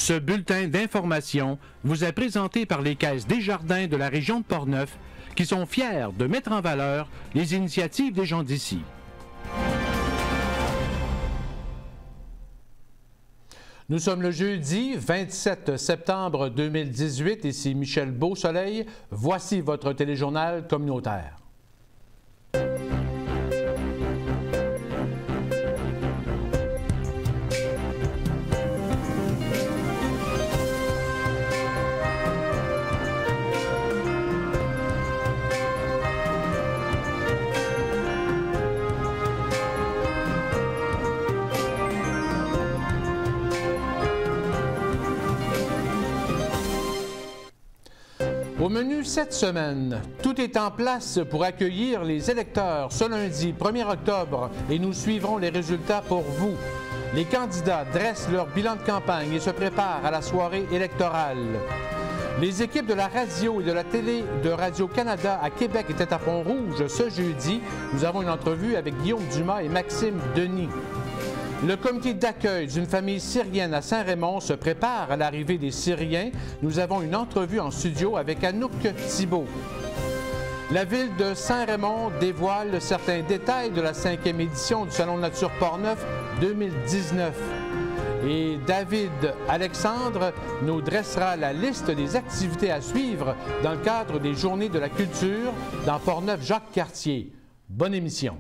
Ce bulletin d'information vous est présenté par les Caisses Desjardins de la région de Portneuf qui sont fiers de mettre en valeur les initiatives des gens d'ici. Nous sommes le jeudi 27 septembre 2018. Ici Michel Beausoleil. Voici votre téléjournal communautaire. Au menu cette semaine, tout est en place pour accueillir les électeurs ce lundi 1er octobre et nous suivrons les résultats pour vous. Les candidats dressent leur bilan de campagne et se préparent à la soirée électorale. Les équipes de la radio et de la télé de Radio-Canada à Québec étaient à Pont-Rouge ce jeudi. Nous avons une entrevue avec Guillaume Dumas et Maxime Denis. Le comité d'accueil d'une famille syrienne à Saint-Raymond se prépare à l'arrivée des Syriens. Nous avons une entrevue en studio avec Anouk Thibault. La ville de Saint-Raymond dévoile certains détails de la 5e édition du Salon de Nature Portneuf 2019. Et David Alexandre nous dressera la liste des activités à suivre dans le cadre des Journées de la culture dans Portneuf-Jacques-Cartier. Bonne émission.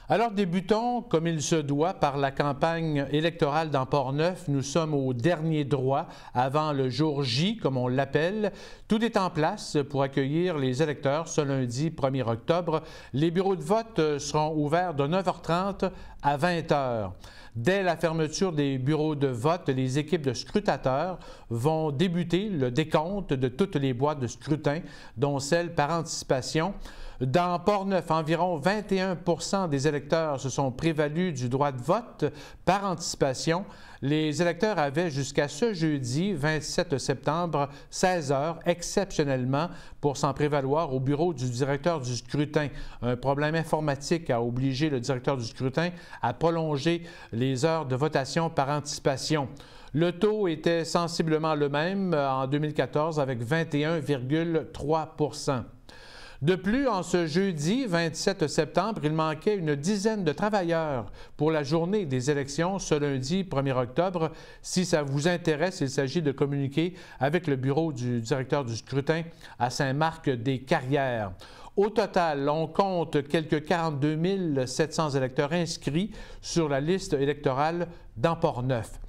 Alors débutons, comme il se doit, par la campagne électorale dans Portneuf. Nous sommes au dernier droit avant le jour J, comme on l'appelle. Tout est en place pour accueillir les électeurs ce lundi 1er octobre. Les bureaux de vote seront ouverts de 9h30 à 20h. Dès la fermeture des bureaux de vote, les équipes de scrutateurs vont débuter le décompte de toutes les boîtes de scrutin, dont celles par anticipation. Dans Portneuf, environ 21% des électeurs se sont prévalus du droit de vote par anticipation. Les électeurs avaient jusqu'à ce jeudi 27 septembre 16h exceptionnellement pour s'en prévaloir au bureau du directeur du scrutin. Un problème informatique a obligé le directeur du scrutin à prolonger les heures de votation par anticipation. Le taux était sensiblement le même en 2014 avec 21,3%. De plus, en ce jeudi 27 septembre, il manquait une dizaine de travailleurs pour la journée des élections ce lundi 1er octobre. Si ça vous intéresse, il s'agit de communiquer avec le bureau du directeur du scrutin à Saint-Marc-des-Carrières. Au total, on compte quelques 42 700 électeurs inscrits sur la liste électorale dans Portneuf.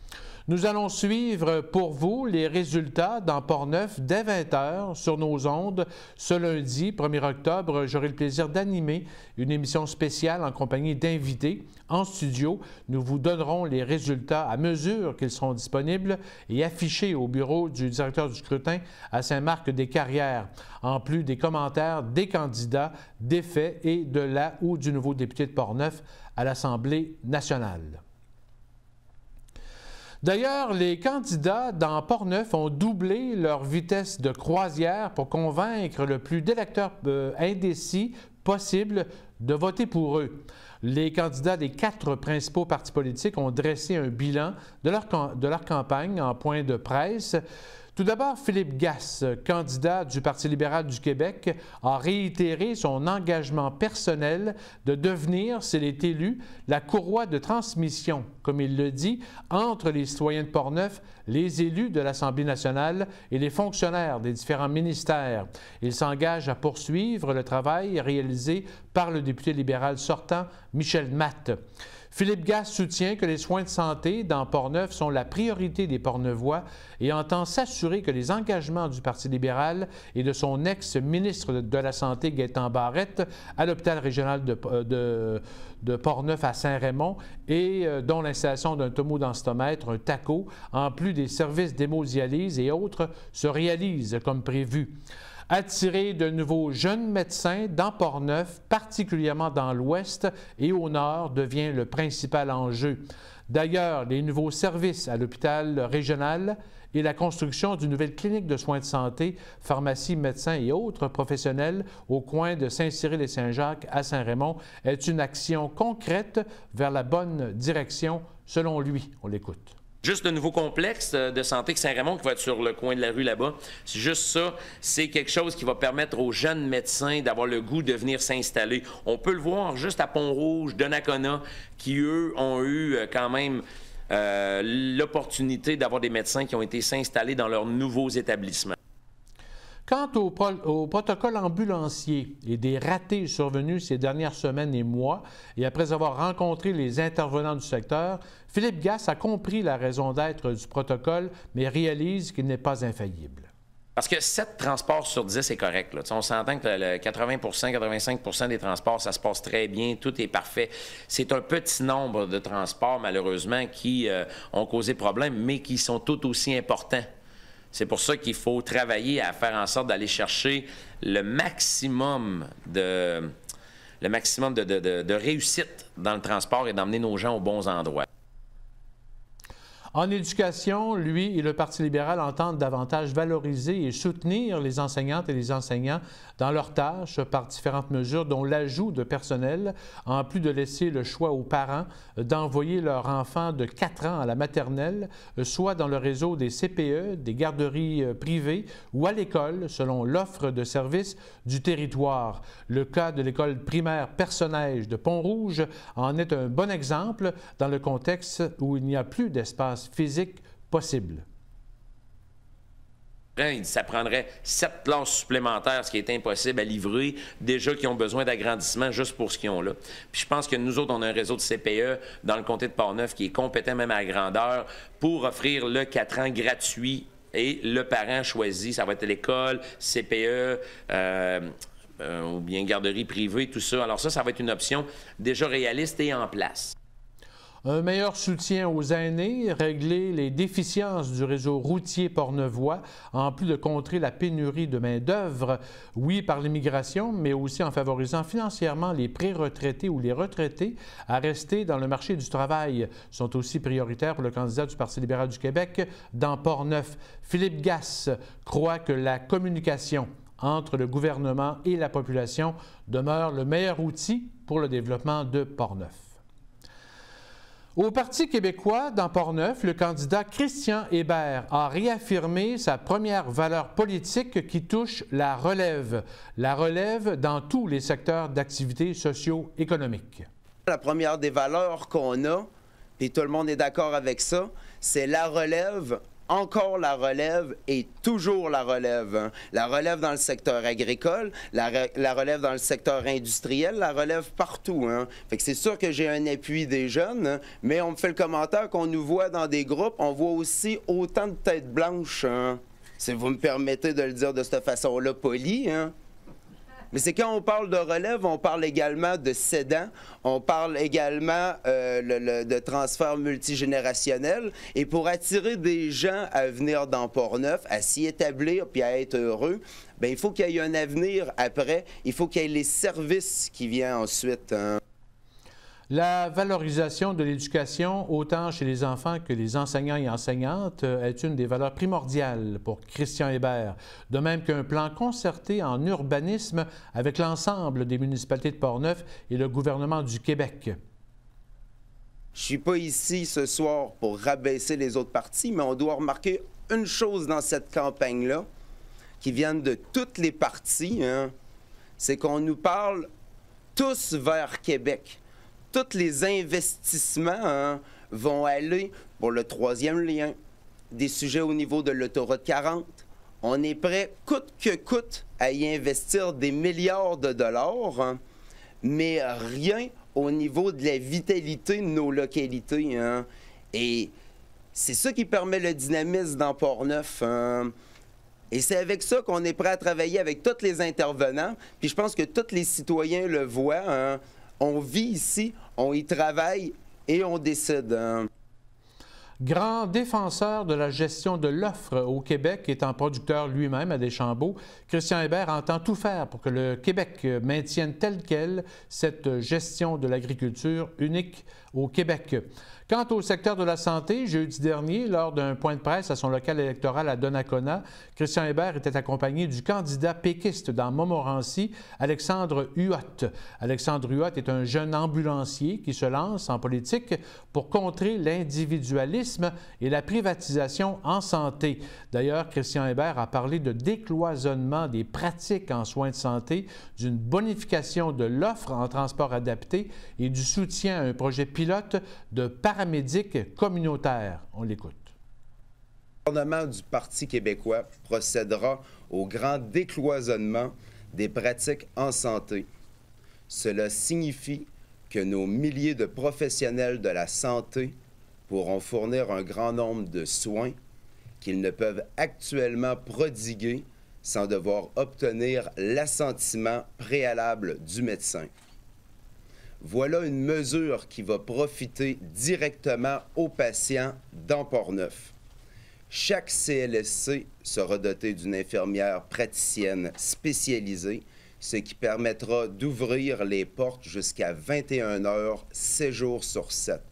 Nous allons suivre pour vous les résultats dans Portneuf dès 20h sur nos ondes. Ce lundi 1er octobre, j'aurai le plaisir d'animer une émission spéciale en compagnie d'invités. En studio, nous vous donnerons les résultats à mesure qu'ils seront disponibles et affichés au bureau du directeur du scrutin à Saint-Marc-des-Carrières, en plus des commentaires des candidats, des faits et de la ou du nouveau député de Portneuf à l'Assemblée nationale. D'ailleurs, les candidats dans Portneuf ont doublé leur vitesse de croisière pour convaincre le plus d'électeurs indécis possible de voter pour eux. Les candidats des 4 principaux partis politiques ont dressé un bilan de leur campagne en point de presse. Tout d'abord, Philippe Gasse, candidat du Parti libéral du Québec, a réitéré son engagement personnel de devenir, s'il est élu, la courroie de transmission, comme il le dit, entre les citoyens de Portneuf, les élus de l'Assemblée nationale et les fonctionnaires des différents ministères. Il s'engage à poursuivre le travail réalisé par le député libéral sortant, Michel Matte. Philippe Gasse soutient que les soins de santé dans Portneuf sont la priorité des Portneuvois et entend s'assurer que les engagements du Parti libéral et de son ex-ministre de la Santé, Gaétan Barrette, à l'hôpital régional de Portneuf à Saint-Raymond et dont l'installation d'un tomodenstomètre, un TACO, en plus des services d'hémodialyse et autres, se réalisent comme prévu. Attirer de nouveaux jeunes médecins dans Portneuf, particulièrement dans l'ouest et au nord, devient le principal enjeu. D'ailleurs, les nouveaux services à l'hôpital régional et la construction d'une nouvelle clinique de soins de santé, pharmacie, médecins et autres professionnels au coin de Saint-Cyril-et-Saint-Jacques à Saint-Raymond est une action concrète vers la bonne direction, selon lui. On l'écoute. Juste le nouveau complexe de santé que Saint-Raymond qui va être sur le coin de la rue là-bas, c'est juste ça, c'est quelque chose qui va permettre aux jeunes médecins d'avoir le goût de venir s'installer. On peut le voir juste à Pont-Rouge, Donnacona, qui eux ont eu quand même l'opportunité d'avoir des médecins qui ont été s'installer dans leurs nouveaux établissements. Quant au protocole ambulancier et des ratés survenus ces dernières semaines et mois, et après avoir rencontré les intervenants du secteur, Philippe Gasse a compris la raison d'être du protocole, mais réalise qu'il n'est pas infaillible. Parce que 7 transports sur 10 est correct. Là. On s'entend que le 80 85 des transports, ça se passe très bien, tout est parfait. C'est un petit nombre de transports, malheureusement, qui ont causé problème, mais qui sont tout aussi importants. C'est pour ça qu'il faut travailler à faire en sorte d'aller chercher le maximum de réussite dans le transport et d'emmener nos gens aux bons endroits. En éducation, lui et le Parti libéral entendent davantage valoriser et soutenir les enseignantes et les enseignants dans leurs tâches par différentes mesures, dont l'ajout de personnel, en plus de laisser le choix aux parents d'envoyer leurs enfants de 4 ans à la maternelle, soit dans le réseau des CPE, des garderies privées ou à l'école, selon l'offre de services du territoire. Le cas de l'école primaire Personnage de Pont-Rouge en est un bon exemple dans le contexte où il n'y a plus d'espace physique possible. Ça prendrait 7 classes supplémentaires, ce qui est impossible à livrer, déjà qui ont besoin d'agrandissement juste pour ce qu'ils ont là. Puis je pense que nous autres, on a un réseau de CPE dans le comté de Portneuf qui est compétent même à la grandeur pour offrir le 4 ans gratuit et le parent choisit, ça va être l'école, CPE, ou bien garderie privée, tout ça. Alors ça va être une option déjà réaliste et en place. Un meilleur soutien aux aînés, régler les déficiences du réseau routier portneuvois, en plus de contrer la pénurie de main-d'œuvre, oui, par l'immigration, mais aussi en favorisant financièrement les pré-retraités ou les retraités à rester dans le marché du travail, sont aussi prioritaires pour le candidat du Parti libéral du Québec dans Portneuf. Philippe Gasse croit que la communication entre le gouvernement et la population demeure le meilleur outil pour le développement de Portneuf. Au Parti québécois, dans Portneuf, le candidat Christian Hébert a réaffirmé sa première valeur politique qui touche la relève dans tous les secteurs d'activité socio-économique. La première des valeurs qu'on a, et tout le monde est d'accord avec ça, c'est la relève. Encore la relève et toujours la relève. Hein. La relève dans le secteur agricole, la relève dans le secteur industriel, la relève partout. Hein. Fait que c'est sûr que j'ai un appui des jeunes, hein, mais on me fait le commentaire qu'on nous voit dans des groupes, on voit aussi autant de têtes blanches. Hein. Si vous me permettez de le dire de cette façon-là, polie. Hein. Mais c'est quand on parle de relève, on parle également de cédants, on parle également de transfert multigénérationnel. Et pour attirer des gens à venir dans Portneuf, à s'y établir puis à être heureux, bien, il faut qu'il y ait un avenir après. Il faut qu'il y ait les services qui viennent ensuite. Hein. La valorisation de l'éducation, autant chez les enfants que les enseignants et enseignantes, est une des valeurs primordiales pour Christian Hébert, de même qu'un plan concerté en urbanisme avec l'ensemble des municipalités de Portneuf et le gouvernement du Québec. Je ne suis pas ici ce soir pour rabaisser les autres partis, mais on doit remarquer une chose dans cette campagne-là, qui vient de toutes les partis, hein, c'est qu'on nous parle tous vers Québec. Tous les investissements hein, vont aller pour le 3e lien, des sujets au niveau de l'autoroute 40. On est prêt, coûte que coûte, à y investir des milliards de dollars, hein, mais rien au niveau de la vitalité de nos localités. Hein. Et c'est ça qui permet le dynamisme dans Portneuf. Hein. Et c'est avec ça qu'on est prêt à travailler avec tous les intervenants. Puis je pense que tous les citoyens le voient. Hein. On vit ici, on y travaille et on décide. Hein. Grand défenseur de la gestion de l'offre au Québec, étant producteur lui-même à Deschambault, Christian Hébert entend tout faire pour que le Québec maintienne telle quelle cette gestion de l'agriculture unique au Québec. Quant au secteur de la santé, jeudi dernier, lors d'un point de presse à son local électoral à Donnacona, Christian Hébert était accompagné du candidat péquiste dans Montmorency, Alexandre Huot. Alexandre Huot est un jeune ambulancier qui se lance en politique pour contrer l'individualisme et la privatisation en santé. D'ailleurs, Christian Hébert a parlé de décloisonnement des pratiques en soins de santé, d'une bonification de l'offre en transport adapté et du soutien à un projet pilote de paramédic communautaire. On l'écoute. Le gouvernement du Parti québécois procédera au grand décloisonnement des pratiques en santé. Cela signifie que nos milliers de professionnels de la santé pourront fournir un grand nombre de soins qu'ils ne peuvent actuellement prodiguer sans devoir obtenir l'assentiment préalable du médecin. Voilà une mesure qui va profiter directement aux patients dans Portneuf. Chaque CLSC sera doté d'une infirmière praticienne spécialisée, ce qui permettra d'ouvrir les portes jusqu'à 21 heures, 7 jours sur 7.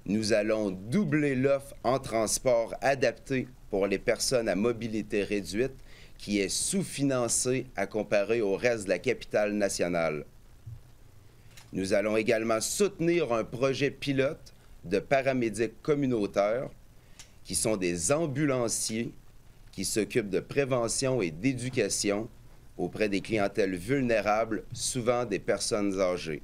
Nous allons doubler l'offre en transport adapté pour les personnes à mobilité réduite, qui est sous-financée à comparer au reste de la capitale nationale. Nous allons également soutenir un projet pilote de paramédics communautaires qui sont des ambulanciers qui s'occupent de prévention et d'éducation auprès des clientèles vulnérables, souvent des personnes âgées.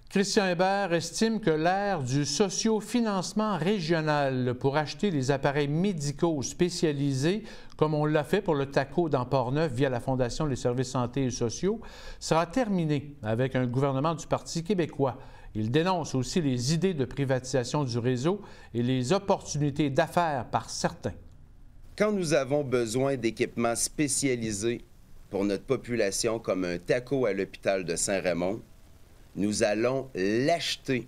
Christian Hébert estime que l'ère du socio-financement régional pour acheter les appareils médicaux spécialisés, comme on l'a fait pour le TACO dans Portneuf via la Fondation des services santé et sociaux, sera terminée avec un gouvernement du Parti québécois. Il dénonce aussi les idées de privatisation du réseau et les opportunités d'affaires par certains. Quand nous avons besoin d'équipements spécialisés pour notre population comme un TACO à l'hôpital de Saint-Raymond, nous allons l'acheter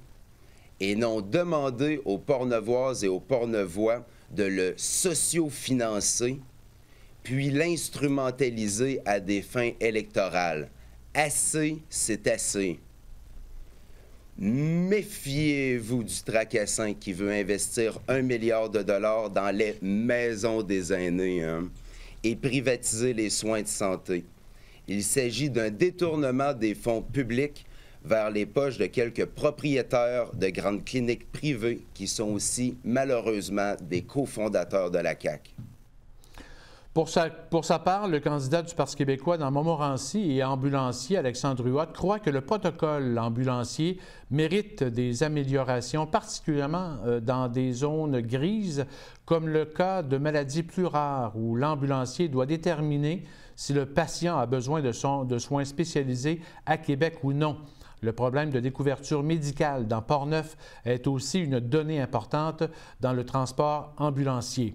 et non demander aux Portneuvoises et aux Portneuvois de le socio-financer, puis l'instrumentaliser à des fins électorales. Assez, c'est assez. Méfiez-vous du tracassin qui veut investir 1 milliard de dollars dans les maisons des aînés et privatiser les soins de santé. Il s'agit d'un détournement des fonds publics vers les poches de quelques propriétaires de grandes cliniques privées qui sont aussi, malheureusement, des cofondateurs de la CAQ. Pour sa part, le candidat du Parti québécois dans Montmorency et ambulancier, Alexandre Huot, croit que le protocole ambulancier mérite des améliorations, particulièrement dans des zones grises, comme le cas de maladies plus rares, où l'ambulancier doit déterminer si le patient a besoin de soins spécialisés à Québec ou non. Le problème de découverture médicale dans Portneuf est aussi une donnée importante dans le transport ambulancier.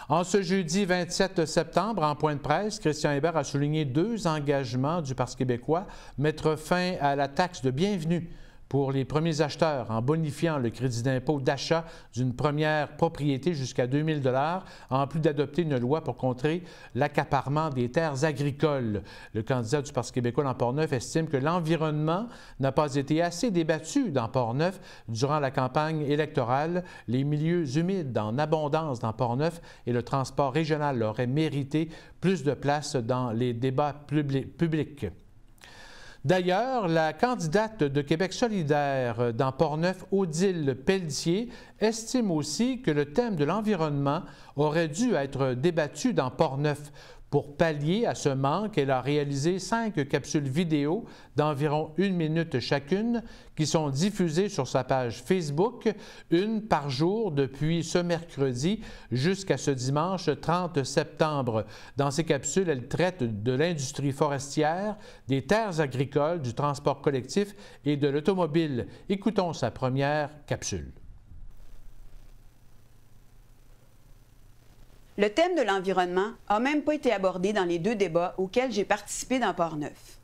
En ce jeudi 27 septembre, en point de presse, Christian Hébert a souligné 2 engagements du Parti québécois: mettre fin à la taxe de bienvenue pour les premiers acheteurs en bonifiant le crédit d'impôt d'achat d'une première propriété jusqu'à 2 000 $, en plus d'adopter une loi pour contrer l'accaparement des terres agricoles. Le candidat du Parti québécois dans Portneuf estime que l'environnement n'a pas été assez débattu dans Portneuf durant la campagne électorale. Les milieux humides en abondance dans Portneuf et le transport régional auraient mérité plus de place dans les débats publics. D'ailleurs, la candidate de Québec solidaire dans Portneuf, Odile Pelletier, estime aussi que le thème de l'environnement aurait dû être débattu dans Portneuf. Pour pallier à ce manque, elle a réalisé 5 capsules vidéo d'environ 1 minute chacune qui sont diffusées sur sa page Facebook, une par jour depuis ce mercredi jusqu'à ce dimanche 30 septembre. Dans ces capsules, elle traite de l'industrie forestière, des terres agricoles, du transport collectif et de l'automobile. Écoutons sa première capsule. Le thème de l'environnement n'a même pas été abordé dans les 2 débats auxquels j'ai participé dans Port-Neuf.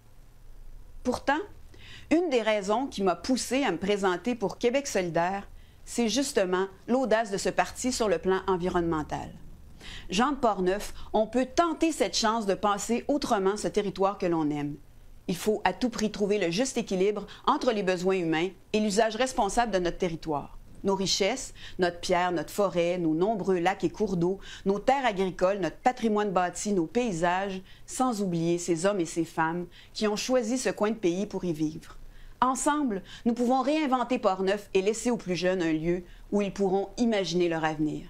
Pourtant, une des raisons qui m'a poussée à me présenter pour Québec solidaire, c'est justement l'audace de ce parti sur le plan environnemental. Gens de Port-Neuf, on peut tenter cette chance de penser autrement ce territoire que l'on aime. Il faut à tout prix trouver le juste équilibre entre les besoins humains et l'usage responsable de notre territoire. Nos richesses, notre pierre, notre forêt, nos nombreux lacs et cours d'eau, nos terres agricoles, notre patrimoine bâti, nos paysages, sans oublier ces hommes et ces femmes qui ont choisi ce coin de pays pour y vivre. Ensemble, nous pouvons réinventer Port-Neuf et laisser aux plus jeunes un lieu où ils pourront imaginer leur avenir.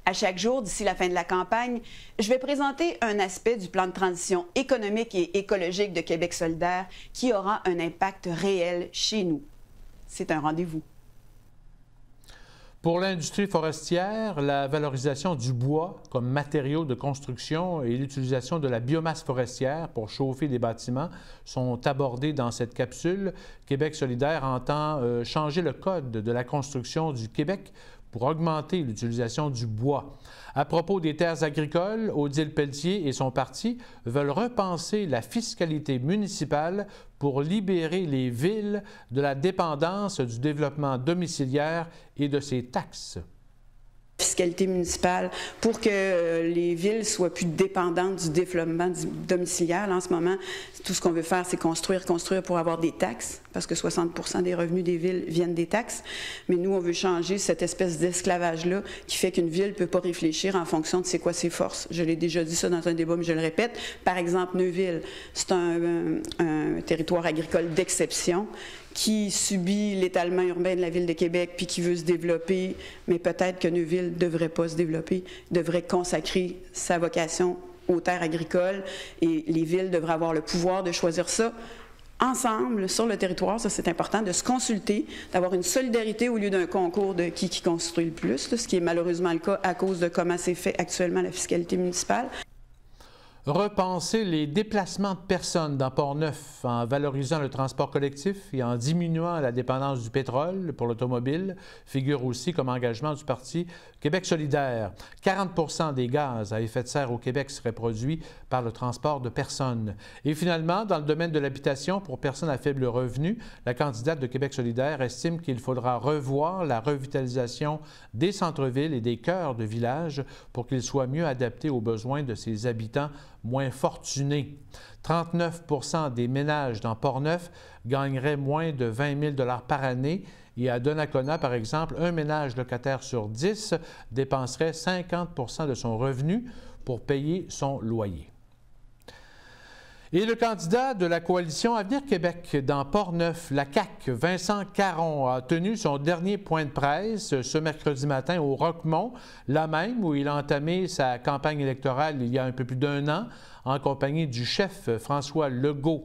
À chaque jour, d'ici la fin de la campagne, je vais présenter un aspect du plan de transition économique et écologique de Québec solidaire qui aura un impact réel chez nous. C'est un rendez-vous. Pour l'industrie forestière, la valorisation du bois comme matériau de construction et l'utilisation de la biomasse forestière pour chauffer des bâtiments sont abordés dans cette capsule. Québec solidaire entend changer le code de la construction du Québec pour augmenter l'utilisation du bois. À propos des terres agricoles, Odile Pelletier et son parti veulent repenser la fiscalité municipale pour libérer les villes de la dépendance du développement domiciliaire et de ses taxes. Fiscalité municipale pour que les villes soient plus dépendantes du développement domiciliaire. Là, en ce moment, tout ce qu'on veut faire, c'est construire pour avoir des taxes, parce que 60% des revenus des villes viennent des taxes. Mais nous, on veut changer cette espèce d'esclavage-là qui fait qu'une ville ne peut pas réfléchir en fonction de c'est quoi ses forces. Je l'ai déjà dit ça dans un débat, mais je le répète. Par exemple, Neuville, c'est un territoire agricole d'exception qui subit l'étalement urbain de la Ville de Québec puis qui veut se développer, mais peut-être que Neuville ne devrait pas se développer, devrait consacrer sa vocation aux terres agricoles et les villes devraient avoir le pouvoir de choisir ça ensemble sur le territoire. Ça, c'est important de se consulter, d'avoir une solidarité au lieu d'un concours de qui construit le plus, là, ce qui est malheureusement le cas à cause de comment c'est fait actuellement la fiscalité municipale. Repenser les déplacements de personnes dans Port-Neuf en valorisant le transport collectif et en diminuant la dépendance du pétrole pour l'automobile figure aussi comme engagement du Parti Québec solidaire. 40% des gaz à effet de serre au Québec seraient produits par le transport de personnes. Et finalement, dans le domaine de l'habitation pour personnes à faible revenu, la candidate de Québec solidaire estime qu'il faudra revoir la revitalisation des centres-villes et des cœurs de village pour qu'ils soient mieux adaptés aux besoins de ses habitants moins fortunés. 39% des ménages dans Port-Neuf gagneraient moins de 20 000 $ par année et à Donnacona, par exemple, un ménage locataire sur 10 dépenserait 50% de son revenu pour payer son loyer. Et le candidat de la coalition Avenir Québec dans Port-Neuf, la CAQ, Vincent Caron, a tenu son dernier point de presse ce mercredi matin au Roquemont, là même où il a entamé sa campagne électorale il y a un peu plus d'1 an, en compagnie du chef François Legault.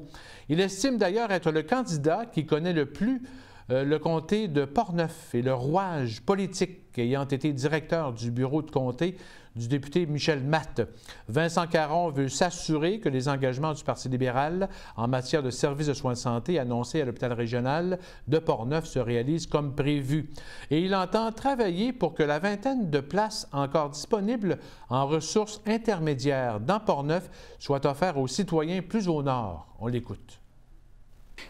Il estime d'ailleurs être le candidat qui connaît le plus le comté de Port-Neuf et le rouage politique ayant été directeur du bureau de comté du député Michel Matte. Vincent Caron veut s'assurer que les engagements du Parti libéral en matière de services de soins de santé annoncés à l'hôpital régional de Port-Neuf se réalisent comme prévu. Et il entend travailler pour que la vingtaine de places encore disponibles en ressources intermédiaires dans Port-Neuf soient offertes aux citoyens plus au nord. On l'écoute.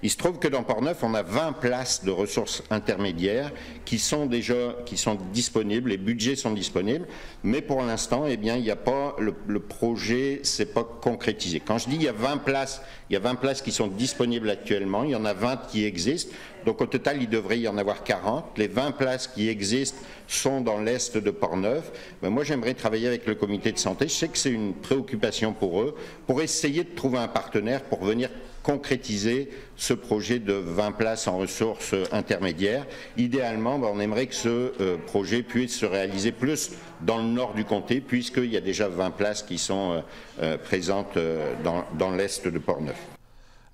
Il se trouve que dans Port-Neuf, on a 20 places de ressources intermédiaires qui sont disponibles, les budgets sont disponibles, mais pour l'instant, eh bien, il n'y a pas, le projet ne s'est pas concrétisé. Quand je dis il y a 20 places qui sont disponibles actuellement, il y en a 20 qui existent, donc au total, il devrait y en avoir 40. Les 20 places qui existent sont dans l'est de Port-Neuf. Mais moi, j'aimerais travailler avec le comité de santé. Je sais que c'est une préoccupation pour eux, pour essayer de trouver un partenaire pour venir concrétiser ce projet de 20 places en ressources intermédiaires. Idéalement, on aimerait que ce projet puisse se réaliser plus dans le nord du comté, puisqu'il y a déjà 20 places qui sont présentes dans l'est de Portneuf.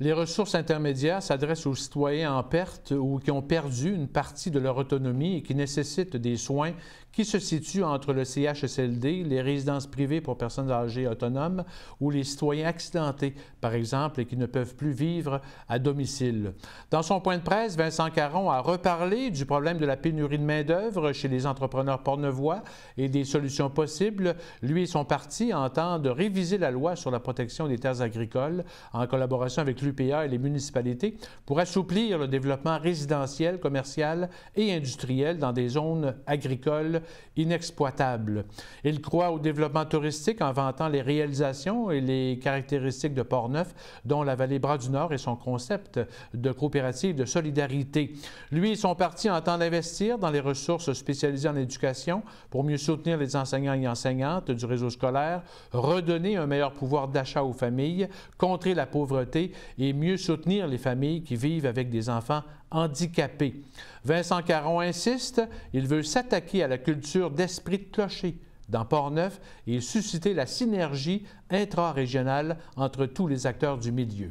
Les ressources intermédiaires s'adressent aux citoyens en perte ou qui ont perdu une partie de leur autonomie et qui nécessitent des soins qui se situent entre le CHSLD, les résidences privées pour personnes âgées autonomes ou les citoyens accidentés, par exemple, et qui ne peuvent plus vivre à domicile. Dans son point de presse, Vincent Caron a reparlé du problème de la pénurie de main-d'œuvre chez les entrepreneurs portneuvois et des solutions possibles. Lui et son parti entendent réviser la loi sur la protection des terres agricoles en collaboration avec l'UPA et les municipalités pour assouplir le développement résidentiel, commercial et industriel dans des zones agricoles inexploitables. Il croit au développement touristique en vantant les réalisations et les caractéristiques de Portneuf, dont la vallée Bras-du-Nord et son concept de coopérative de solidarité. Lui et son parti entendent investir dans les ressources spécialisées en éducation pour mieux soutenir les enseignants et enseignantes du réseau scolaire, redonner un meilleur pouvoir d'achat aux familles, contrer la pauvreté et mieux soutenir les familles qui vivent avec des enfants handicapés. Vincent Caron insiste, il veut s'attaquer à la culture d'esprit de clocher dans Portneuf et susciter la synergie intra-régionale entre tous les acteurs du milieu.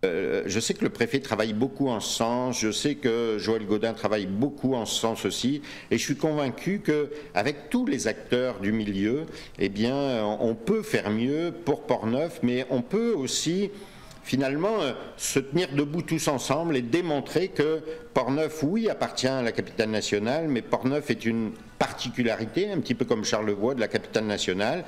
Je sais que le préfet travaille beaucoup en ce sens, je sais que Joël Gaudin travaille beaucoup en ce sens aussi, et je suis convaincu qu'avec tous les acteurs du milieu, eh bien, on peut faire mieux pour Portneuf, mais on peut aussi finalement se tenir debout tous ensemble et démontrer que Portneuf, oui, appartient à la capitale nationale, mais Portneuf est une particularité, un petit peu comme Charlevoix de la capitale nationale,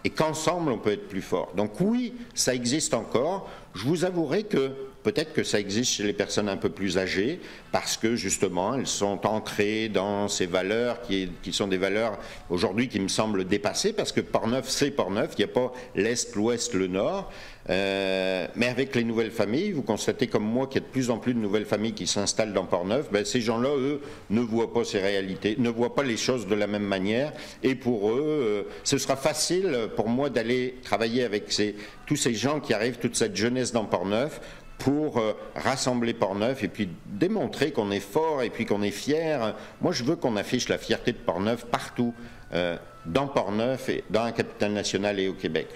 et qu'ensemble, on peut être plus fort. Donc oui, ça existe encore. Je vous avouerai que peut-être que ça existe chez les personnes un peu plus âgées, parce que justement, elles sont ancrées dans ces valeurs qui sont des valeurs aujourd'hui qui me semblent dépassées, parce que Portneuf, c'est Portneuf, il n'y a pas l'Est, l'Ouest, le Nord. Mais avec les nouvelles familles, vous constatez comme moi qu'il y a de plus en plus de nouvelles familles qui s'installent dans Portneuf. Ben, ces gens-là, eux, ne voient pas ces réalités, ne voient pas les choses de la même manière. Et pour eux, ce sera facile pour moi d'aller travailler avec tous ces gens qui arrivent, toute cette jeunesse dans Portneuf, pour rassembler Portneuf et puis démontrer qu'on est fort et puis qu'on est fier. Moi, je veux qu'on affiche la fierté de Portneuf partout, dans Portneuf et dans la capitale nationale et au Québec.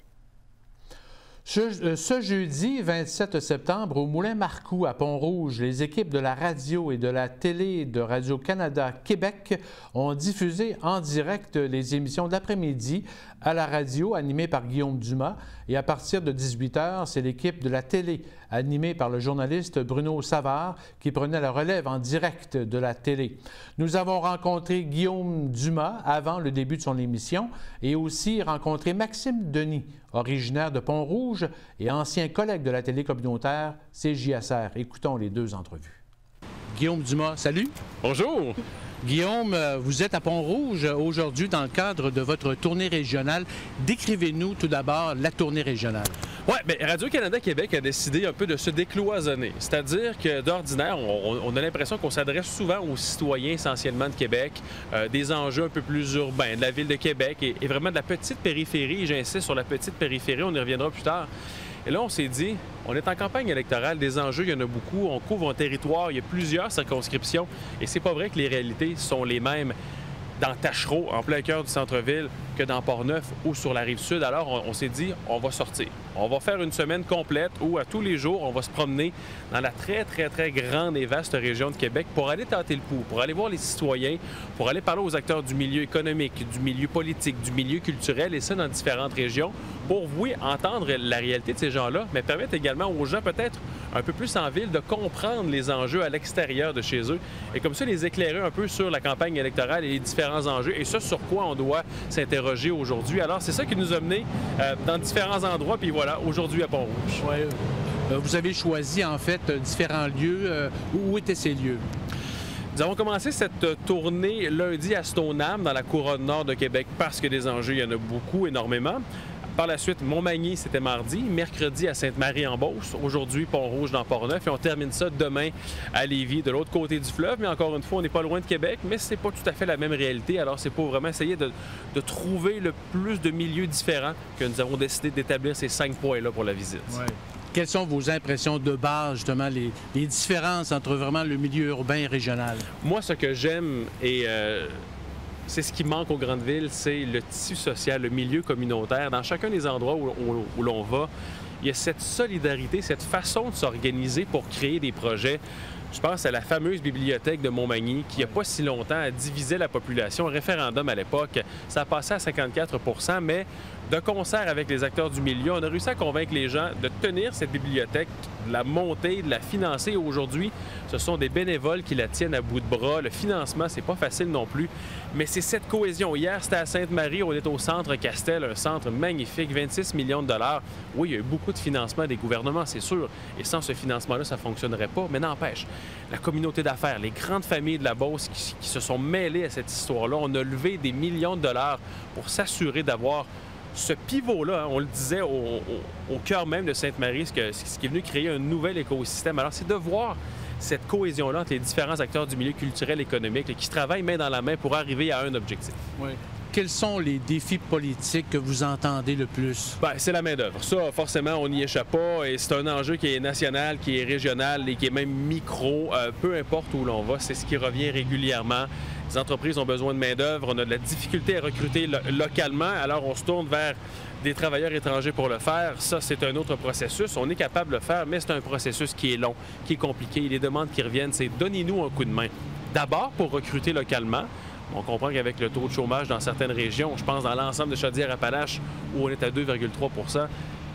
Ce jeudi 27 septembre, au Moulin Marcoux à Pont-Rouge, les équipes de la radio et de la télé de Radio-Canada Québec ont diffusé en direct les émissions de l'après-midi à la radio animée par Guillaume Dumas. Et à partir de 18h, c'est l'équipe de la télé animée par le journaliste Bruno Savard qui prenait la relève en direct de la télé. Nous avons rencontré Guillaume Dumas avant le début de son émission et aussi rencontré Maxime Denis, originaire de Pont-Rouge et ancien collègue de la télé communautaire CJSR. Écoutons les deux entrevues. Guillaume Dumas, salut. Bonjour. Guillaume, vous êtes à Pont-Rouge aujourd'hui dans le cadre de votre tournée régionale. Décrivez-nous tout d'abord la tournée régionale. Oui, bien, Radio-Canada Québec a décidé un peu de se décloisonner. C'est-à-dire que d'ordinaire, on a l'impression qu'on s'adresse souvent aux citoyens essentiellement de Québec, des enjeux un peu plus urbains de la ville de Québec et vraiment de la petite périphérie. J'insiste sur la petite périphérie, on y reviendra plus tard. Et là, on s'est dit, on est en campagne électorale, des enjeux, il y en a beaucoup, on couvre un territoire, il y a plusieurs circonscriptions, et c'est pas vrai que les réalités sont les mêmes dans Tachereau, en plein cœur du centre-ville, que dans Portneuf ou sur la Rive-Sud. Alors, on s'est dit, on va sortir. On va faire une semaine complète où, à tous les jours, on va se promener dans la très, très, très grande et vaste région de Québec pour aller tenter le pouls, pour aller voir les citoyens, pour aller parler aux acteurs du milieu économique, du milieu politique, du milieu culturel, et ça dans différentes régions, pour, oui, entendre la réalité de ces gens-là, mais permettre également aux gens, peut-être un peu plus en ville, de comprendre les enjeux à l'extérieur de chez eux, et comme ça, les éclairer un peu sur la campagne électorale et les différents enjeux, et ça, sur quoi on doit s'interroger aujourd'hui. Alors, c'est ça qui nous a menés dans différents endroits, puis voilà, aujourd'hui à Pont-Rouge. Ouais. Vous avez choisi, en fait, différents lieux. Où étaient ces lieux? Nous avons commencé cette tournée lundi à Stoneham, dans la couronne nord de Québec, parce que des enjeux, il y en a beaucoup, énormément. Par la suite, Montmagny, c'était mardi. Mercredi, à Sainte-Marie-en-Beauce. Aujourd'hui, Pont-Rouge dans Portneuf. Et on termine ça demain à Lévis, de l'autre côté du fleuve. Mais encore une fois, on n'est pas loin de Québec, mais c'est pas tout à fait la même réalité. Alors, c'est pour vraiment essayer de trouver le plus de milieux différents que nous avons décidé d'établir ces 5 points-là pour la visite. Ouais. Quelles sont vos impressions de base, justement, les différences entre vraiment le milieu urbain et régional? Moi, ce que j'aime et c'est ce qui manque aux grandes villes, c'est le tissu social, le milieu communautaire. Dans chacun des endroits où l'on va, il y a cette solidarité, cette façon de s'organiser pour créer des projets. Je pense à la fameuse bibliothèque de Montmagny qui, il n'y a pas si longtemps, a divisé la population. Un référendum à l'époque, ça a passé à 54 %, mais de concert avec les acteurs du milieu, on a réussi à convaincre les gens de tenir cette bibliothèque, de la monter, de la financer. Aujourd'hui, ce sont des bénévoles qui la tiennent à bout de bras. Le financement, c'est pas facile non plus, mais c'est cette cohésion. Hier, c'était à Sainte-Marie, on est au Centre Castel, un centre magnifique, 26 millions de dollars. Oui, il y a eu beaucoup de financement des gouvernements, c'est sûr, et sans ce financement-là, ça ne fonctionnerait pas, mais n'empêche, la communauté d'affaires, les grandes familles de la Beauce qui se sont mêlées à cette histoire-là, on a levé des millions de dollars pour s'assurer d'avoir ce pivot-là, hein, on le disait, au cœur même de Sainte-Marie, ce qui est venu créer un nouvel écosystème. Alors, c'est de voir cette cohésion-là entre les différents acteurs du milieu culturel et économique là, qui travaillent main dans la main pour arriver à un objectif. Oui. Quels sont les défis politiques que vous entendez le plus? Bien, c'est la main-d'œuvre. Ça, forcément, on n'y échappe pas. Et c'est un enjeu qui est national, qui est régional et qui est même micro. Peu importe où l'on va, c'est ce qui revient régulièrement. Les entreprises ont besoin de main-d'œuvre. On a de la difficulté à recruter localement. Alors, on se tourne vers des travailleurs étrangers pour le faire. Ça, c'est un autre processus. On est capable de le faire, mais c'est un processus qui est long, qui est compliqué. Les demandes qui reviennent, c'est donnez-nous un coup de main. D'abord, pour recruter localement. On comprend qu'avec le taux de chômage dans certaines régions, je pense dans l'ensemble de Chaudière-Appalaches, où on est à 2,3 %,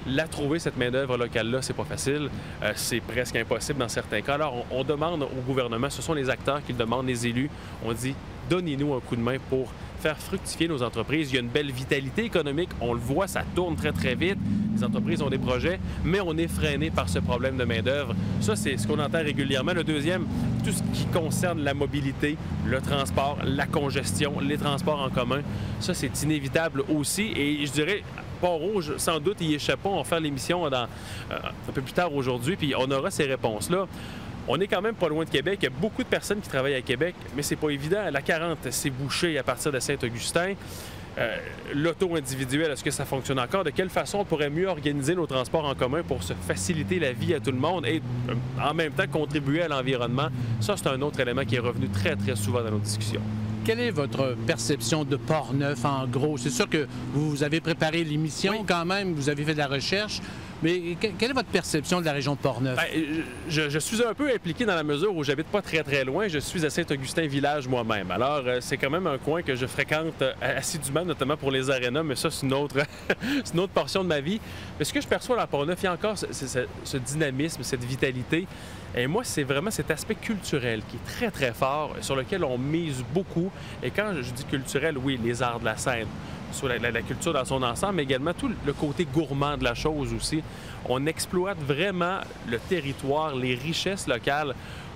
la trouver, cette main-d'œuvre locale-là, c'est pas facile. C'est presque impossible dans certains cas. Alors, on demande au gouvernement, ce sont les acteurs qui le demandent, les élus. On dit, donnez-nous un coup de main pour faire fructifier nos entreprises. Il y a une belle vitalité économique. On le voit, ça tourne très, très vite. Les entreprises ont des projets, mais on est freiné par ce problème de main-d'œuvre. Ça, c'est ce qu'on entend régulièrement. Le deuxième, tout ce qui concerne la mobilité, le transport, la congestion, les transports en commun. Ça, c'est inévitable aussi. Et je dirais, Pont-Rouge, sans doute, y échappe pas. On va faire l'émission un peu plus tard aujourd'hui, puis on aura ces réponses-là. On est quand même pas loin de Québec. Il y a beaucoup de personnes qui travaillent à Québec, mais c'est pas évident. La 40 s'est bouchée à partir de Saint-Augustin. L'auto individuel, est-ce que ça fonctionne encore? De quelle façon on pourrait mieux organiser nos transports en commun pour se faciliter la vie à tout le monde et en même temps contribuer à l'environnement? Ça, c'est un autre élément qui est revenu très, très souvent dans nos discussions. Quelle est votre perception de Portneuf, en gros? C'est sûr que vous avez préparé l'émission quand même, vous avez fait de la recherche, mais quelle est votre perception de la région de Portneuf? Bien, je suis un peu impliqué dans la mesure où j'habite pas très, très loin. Je suis à Saint-Augustin-Village moi-même. Alors, c'est quand même un coin que je fréquente assidûment, notamment pour les arénas, mais ça, c'est une autre portion de ma vie. Mais ce que je perçois dans Portneuf, il y a encore ce dynamisme, cette vitalité. Et moi, c'est vraiment cet aspect culturel qui est très, très fort, sur lequel on mise beaucoup. Et quand je dis culturel, oui, les arts de la scène, sur la culture dans son ensemble, mais également tout le côté gourmand de la chose aussi. On exploite vraiment le territoire, les richesses locales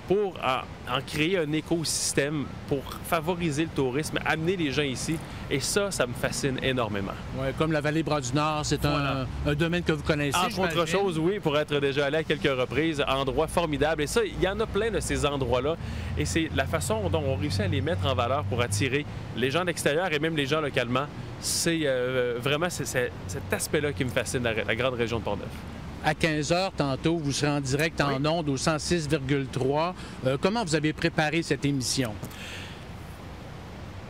pour en créer un écosystème, pour favoriser le tourisme, amener les gens ici. Et ça me fascine énormément. Oui, comme la vallée Bras-du-Nord, c'est un domaine que vous connaissez. Entre autres choses, oui, pour être déjà allé à quelques reprises, endroit formidable. Et ça, il y en a plein de ces endroits-là. Et c'est la façon dont on réussit à les mettre en valeur pour attirer les gens d'extérieur et même les gens localement. C'est vraiment cet aspect-là qui me fascine, la grande région de Portneuf. À 15h, tantôt, vous serez en direct en ondes au 106,3. Comment vous avez préparé cette émission?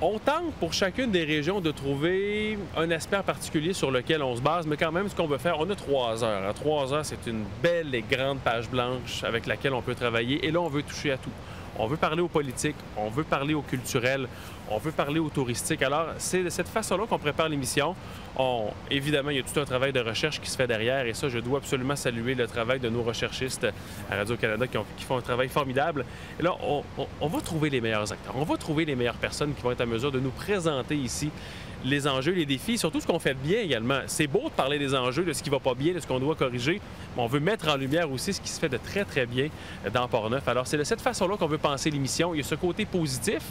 On tente pour chacune des régions de trouver un aspect en particulier sur lequel on se base, mais quand même, ce qu'on veut faire, on a 3 heures. À 3 heures, c'est une belle et grande page blanche avec laquelle on peut travailler. Et là, on veut toucher à tout. On veut parler aux politiques, on veut parler au culturel, on veut parler au touristique. Alors, c'est de cette façon-là qu'on prépare l'émission. Évidemment, il y a tout un travail de recherche qui se fait derrière et ça, je dois absolument saluer le travail de nos recherchistes à Radio-Canada qui font un travail formidable. Et là, on va trouver les meilleurs acteurs, on va trouver les meilleures personnes qui vont être en mesure de nous présenter ici les enjeux, les défis, surtout ce qu'on fait bien également. C'est beau de parler des enjeux, de ce qui va pas bien, de ce qu'on doit corriger, mais on veut mettre en lumière aussi ce qui se fait de très, très bien dans Portneuf. Alors, c'est de cette façon-là qu'on veut penser l'émission. Il y a ce côté positif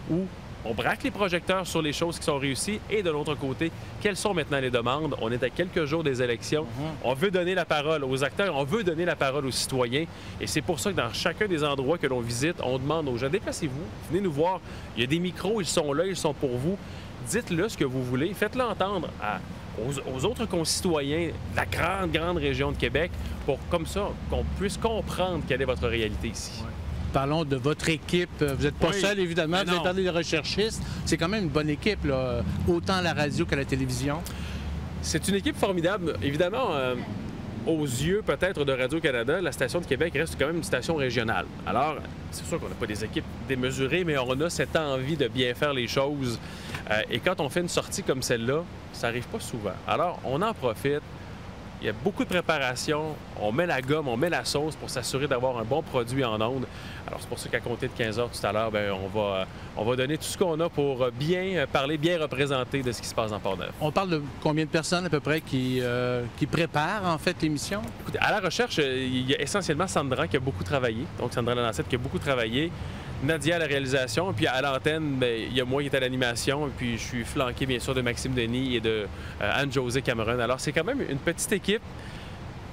où on braque les projecteurs sur les choses qui sont réussies et de l'autre côté, quelles sont maintenant les demandes? On est à quelques jours des élections. On veut donner la parole aux acteurs, on veut donner la parole aux citoyens. Et c'est pour ça que dans chacun des endroits que l'on visite, on demande aux gens, déplacez-vous, venez nous voir. Il y a des micros, ils sont là, ils sont pour vous. Dites-le ce que vous voulez, faites-le entendre aux autres concitoyens de la grande région de Québec pour, comme ça, qu'on puisse comprendre quelle est votre réalité ici. Ouais. Parlons de votre équipe. Vous n'êtes pas seul, évidemment. Vous avez parlé des recherchistes. C'est quand même une bonne équipe, là, autant à la radio qu'à la télévision. C'est une équipe formidable. Évidemment, aux yeux peut-être de Radio-Canada, la station de Québec reste quand même une station régionale. Alors, c'est sûr qu'on n'a pas des équipes démesurées, mais on a cette envie de bien faire les choses. Et quand on fait une sortie comme celle-là, ça n'arrive pas souvent. Alors, on en profite. Il y a beaucoup de préparation. On met la gomme, on met la sauce pour s'assurer d'avoir un bon produit en ondes. Alors, c'est pour ça qu'à compter de 15 heures tout à l'heure, on va donner tout ce qu'on a pour bien parler, bien représenter de ce qui se passe dans Port-Neuf. On parle de combien de personnes à peu près qui préparent en fait l'émission? Écoutez, à la recherche, il y a essentiellement Sandra qui a beaucoup travaillé. Donc, Sandra Lalancette qui a beaucoup travaillé. Nadia à la réalisation, puis à l'antenne, il y a moi qui est à l'animation, puis je suis flanqué bien sûr de Maxime Denis et de Anne-Josée Cameron. Alors c'est quand même une petite équipe,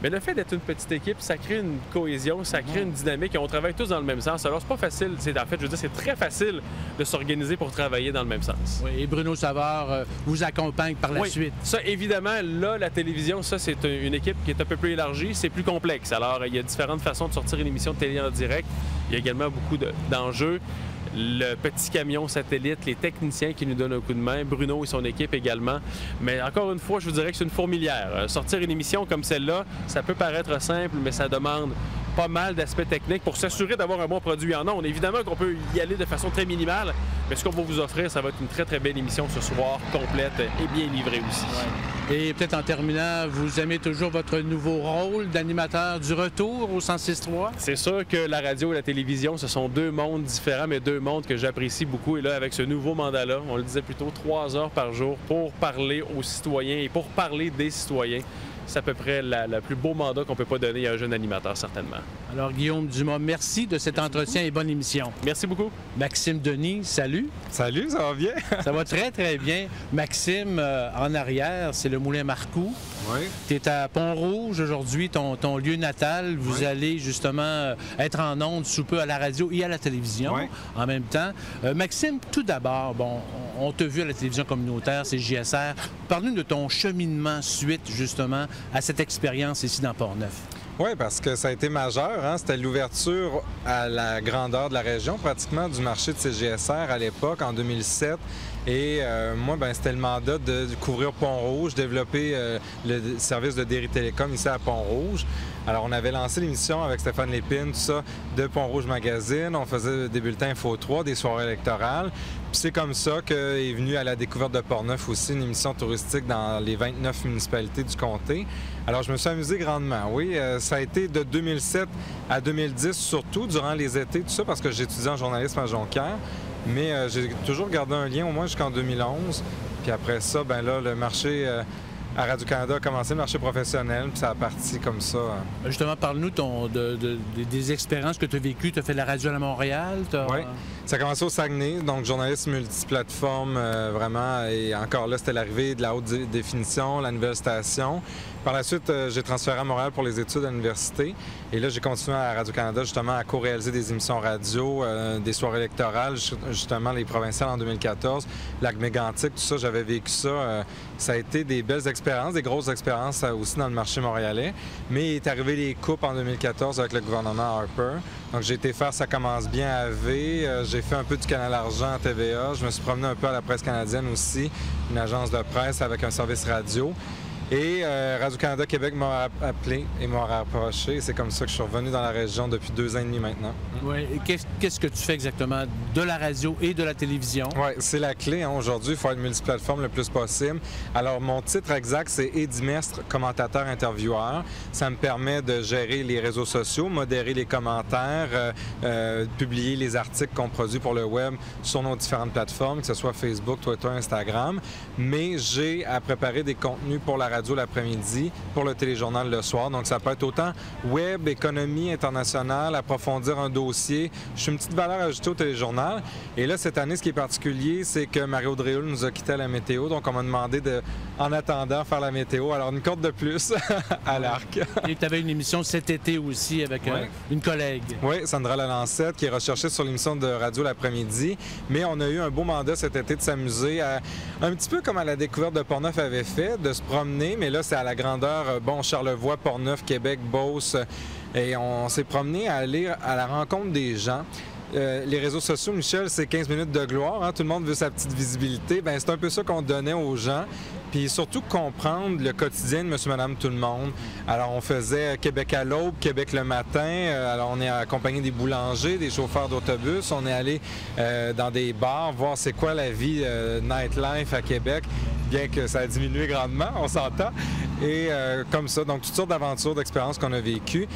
mais le fait d'être une petite équipe, ça crée une cohésion, ça crée une dynamique et on travaille tous dans le même sens. Alors c'est pas facile, c'est très facile de s'organiser pour travailler dans le même sens. Oui, et Bruno Savard vous accompagne par la suite. Ça évidemment, là, la télévision, ça c'est une équipe qui est un peu plus élargie, c'est plus complexe. Alors il y a différentes façons de sortir une émission de télé en direct. Il y a également beaucoup d'enjeux. Le petit camion satellite, les techniciens qui nous donnent un coup de main, Bruno et son équipe également. Mais encore une fois, je vous dirais que c'est une fourmilière. Sortir une émission comme celle-là, ça peut paraître simple, mais ça demande pas mal d'aspects techniques pour s'assurer d'avoir un bon produit en ondes. Évidemment qu'on peut y aller de façon très minimale, mais ce qu'on va vous offrir, ça va être une très, très belle émission ce soir, complète et bien livrée aussi. Ouais. Et peut-être en terminant, vous aimez toujours votre nouveau rôle d'animateur du retour au 106.3? C'est sûr que la radio et la télévision, ce sont deux mondes différents, mais deux mondes que j'apprécie beaucoup. Et là, avec ce nouveau mandat-là, on le disait plutôt 3 heures par jour pour parler aux citoyens et pour parler des citoyens. C'est à peu près le plus beau mandat qu'on peut pas donner à un jeune animateur, certainement. Alors, Guillaume Dumas, merci de cet entretien et bonne émission. Merci beaucoup. Maxime Denis, salut. Salut, ça va bien? Ça va très, très bien. Maxime, en arrière, c'est le Moulin Marcoux. Oui. Tu es à Pont-Rouge aujourd'hui, ton lieu natal. Vous allez justement être en ondes sous peu à la radio et à la télévision en même temps. Maxime, tout d'abord, on t'a vu à la télévision communautaire, c'est JSR. Parle-nous de ton cheminement suite, justement, à cette expérience ici dans Port-Neuf. Oui, parce que ça a été majeur. Hein? C'était l'ouverture à la grandeur de la région, pratiquement, du marché de CGSR à l'époque, en 2007. Et moi, c'était le mandat de couvrir Pont-Rouge, développer le service de Derry Télécom ici à Pont-Rouge. Alors, on avait lancé l'émission avec Stéphane Lépine, tout ça, de Pont-Rouge Magazine. On faisait des bulletins Info 3, des soirées électorales. Puis c'est comme ça qu'est venue à la découverte de Port-Neuf aussi une émission touristique dans les 29 municipalités du comté. Alors, je me suis amusé grandement, oui. Ça a été de 2007 à 2010, surtout durant les étés, tout ça, parce que j'étudiais en journalisme à Jonquière. Mais j'ai toujours gardé un lien, au moins jusqu'en 2011. Puis après ça, le marché à Radio-Canada a commencé, le marché professionnel, puis ça a parti comme ça. Justement, parle-nous des expériences que tu as vécues. Tu as fait de la radio à Montréal. Oui, ça a commencé au Saguenay, donc journaliste multiplateforme, vraiment. Et encore là, c'était l'arrivée de la haute définition, la nouvelle station. Par la suite, j'ai transféré à Montréal pour les études à l'université. Et là, j'ai continué à Radio-Canada, justement, à co-réaliser des émissions radio, des soirées électorales, justement, les provinciales en 2014, Lac Mégantic, tout ça, j'avais vécu ça. Ça a été des belles expériences, des grosses expériences aussi dans le marché montréalais. Mais il est arrivé les coupes en 2014 avec le gouvernement Harper. Donc, j'ai été faire Ça commence bien à V. J'ai fait un peu du Canal Argent à TVA. Je me suis promené un peu à la Presse canadienne aussi, une agence de presse avec un service radio. Et Radio-Canada Québec m'a appelé et m'a rapproché. C'est comme ça que je suis revenu dans la région depuis 2 ans et demi maintenant. Oui. Qu'est-ce que tu fais exactement de la radio et de la télévision? Oui, c'est la clé. Aujourd'hui, il faut être multiplateforme le plus possible. Alors, mon titre exact, c'est Eddie Mestre, commentateur-intervieweur. Ça me permet de gérer les réseaux sociaux, modérer les commentaires, publier les articles qu'on produit pour le web sur nos différentes plateformes, que ce soit Facebook, Twitter, Instagram. Mais j'ai à préparer des contenus pour la radio radio l'après-midi, pour le téléjournal le soir. Donc, ça peut être autant web, économie internationale, approfondir un dossier. Je suis une petite valeur ajoutée au téléjournal. Et là, cette année, ce qui est particulier, c'est que Mario Dréoul nous a quitté à la météo. Donc, on m'a demandé de, en attendant, faire la météo. Alors, une corde de plus à l'arc. Et tu avais une émission cet été aussi avec une collègue. Oui, Sandra Lalancette, qui est recherchée sur l'émission de radio l'après-midi. Mais on a eu un beau mandat cet été de s'amuser à, un petit peu comme à la découverte de Portneuf avait fait, de se promener. Mais là, c'est à la grandeur, Charlevoix, Portneuf, Québec, Beauce. Et on s'est promené à aller à la rencontre des gens. Les réseaux sociaux, Michel, c'est 15 minutes de gloire. Hein? Tout le monde veut sa petite visibilité. Bien, c'est un peu ça qu'on donnait aux gens. Puis surtout comprendre le quotidien de monsieur, madame, tout le monde. Alors, on faisait Québec à l'aube, Québec le matin. Alors, on est accompagné des boulangers, des chauffeurs d'autobus. On est allé dans des bars, voir c'est quoi la vie nightlife à Québec, bien que ça a diminué grandement, on s'entend. Et comme ça, donc toutes sortes d'aventures, d'expériences qu'on a vécues.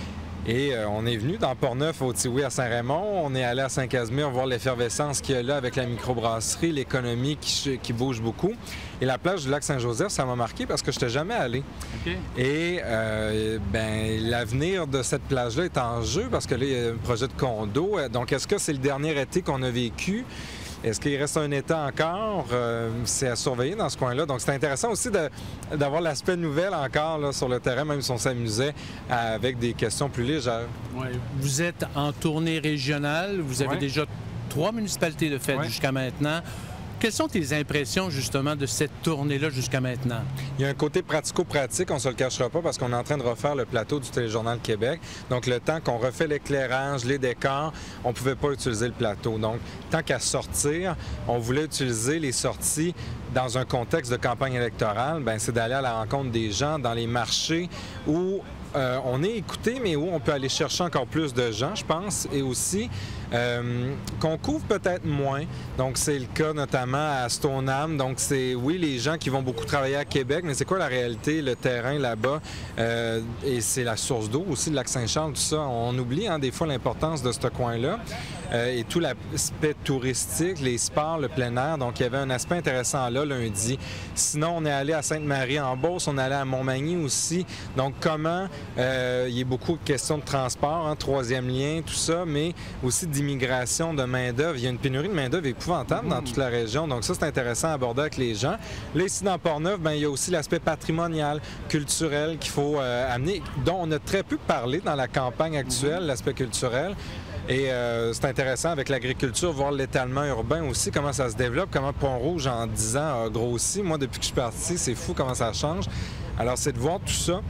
Et on est venu dans Portneuf, au Tiwi, à Saint-Raymond. On est allé à Saint-Casimir voir l'effervescence qu'il y a là avec la microbrasserie, l'économie qui bouge beaucoup. Et la plage du lac Saint-Joseph, ça m'a marqué parce que je n'étais jamais allé. Okay. Et l'avenir de cette plage-là est en jeu parce que là, il y a un projet de condo. Donc, est-ce que c'est le dernier été qu'on a vécu? Est-ce qu'il reste un été encore? C'est à surveiller dans ce coin-là. Donc, c'est intéressant aussi d'avoir l'aspect nouvelle encore là, sur le terrain, même si on s'amusait avec des questions plus légères. Ouais. Vous êtes en tournée régionale. Vous avez déjà 3 municipalités de fait jusqu'à maintenant. Quelles sont tes impressions, justement, de cette tournée-là jusqu'à maintenant? Il y a un côté pratico-pratique, on ne se le cachera pas, parce qu'on est en train de refaire le plateau du Téléjournal Québec. Donc, le temps qu'on refait l'éclairage, les décors, on ne pouvait pas utiliser le plateau. Donc, tant qu'à sortir, on voulait utiliser les sorties dans un contexte de campagne électorale. Bien, c'est d'aller à la rencontre des gens dans les marchés où on est écouté, mais où on peut aller chercher encore plus de gens, je pense, et aussi qu'on couvre peut-être moins. Donc, c'est le cas notamment à Stoneham. Donc, c'est, oui, les gens qui vont beaucoup travailler à Québec, mais c'est quoi la réalité, le terrain là-bas? Et c'est la source d'eau aussi, le lac Saint-Charles, tout ça. On oublie des fois l'importance de ce coin-là. Et tout l'aspect touristique, les sports, le plein air. Donc, il y avait un aspect intéressant là, lundi. Sinon, on est allé à Sainte-Marie-en-Beauce, on est allé à Montmagny aussi. Donc, comment... il y a beaucoup de questions de transport, troisième lien, tout ça, mais aussi d'immigration, de main-d'œuvre. Il y a une pénurie de main-d'œuvre épouvantable dans toute la région. Donc, ça, c'est intéressant à aborder avec les gens. Là, ici, dans Portneuf, bien, il y a aussi l'aspect patrimonial, culturel qu'il faut amener, dont on a très peu parlé dans la campagne actuelle, l'aspect culturel. Et c'est intéressant avec l'agriculture, voir l'étalement urbain aussi, comment ça se développe, comment Pont-Rouge en 10 ans a grossi. Moi, depuis que je suis parti, c'est fou comment ça change. Alors, c'est de voir tout ça,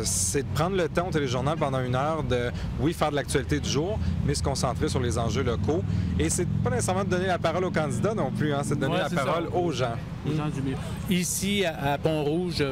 c'est de prendre le temps au téléjournal pendant 1 heure de, oui, faire de l'actualité du jour, mais se concentrer sur les enjeux locaux. Et c'est pas nécessairement de donner la parole aux candidats non plus, c'est de donner la parole aux gens. Aux gens du milieu. Ici, à Pont-Rouge,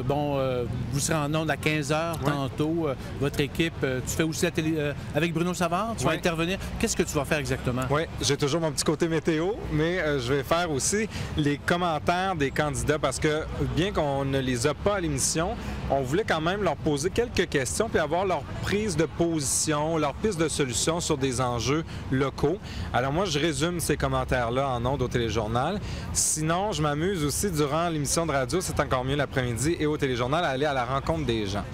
vous serez en ondes à 15h tantôt. Votre équipe, tu fais aussi la télé avec Bruno Savard, tu vas intervenir. Qu'est-ce que tu vas faire exactement? Oui, j'ai toujours mon petit côté météo, mais je vais faire aussi les commentaires des candidats parce que, bien qu'on ne les a pas à l'émission, on voulait quand même leur poser quelques questions puis avoir leur prise de position, leur piste de solution sur des enjeux locaux. Alors moi, je résume ces commentaires-là en ondes au téléjournal. Sinon, je m'amuse aussi durant l'émission de radio, c'est encore mieux l'après-midi, et au téléjournal, à aller à la rencontre des gens.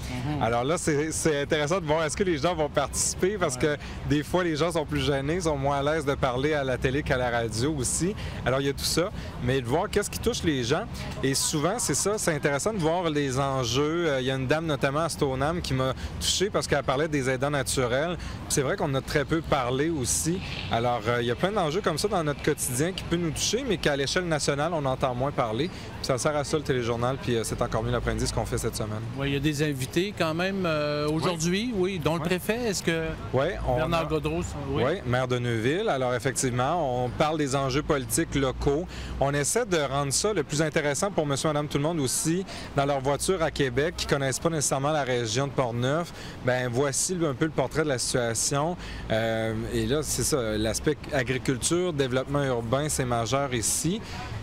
Alors là, c'est intéressant de voir est-ce que les gens vont participer parce que des fois, les gens sont plus gênés, sont moins à l'aise de parler à la télé qu'à la radio aussi. Alors, il y a tout ça, mais de voir qu'est-ce qui touche les gens. Et souvent, c'est ça, c'est intéressant de voir les enjeux. Il y a une dame, notamment à Stoneham, qui m'a touché parce qu'elle parlait des aidants naturels. C'est vrai qu'on a très peu parlé aussi. Alors, il y a plein d'enjeux comme ça dans notre quotidien qui peut nous toucher, mais qu'à l'échelle nationale, on entend moins parler. Puis ça sert à ça, le téléjournal, puis c'est encore mieux l'après-midi ce qu'on fait cette semaine. Oui, il y a des invités quand même aujourd'hui, dont le préfet. Est-ce que Bernard Gaudreau... Oui, maire de Neuville. Alors, effectivement, on parle des enjeux politiques locaux. On essaie de rendre ça le plus intéressant pour monsieur, madame, tout le monde aussi, dans leur voiture à Québec, qui ne connaissent pas nécessairement la région de Portneuf. Bien, voici un peu le portrait de la situation. Et là, c'est ça, l'aspect agriculture, développement urbain, c'est majeur ici.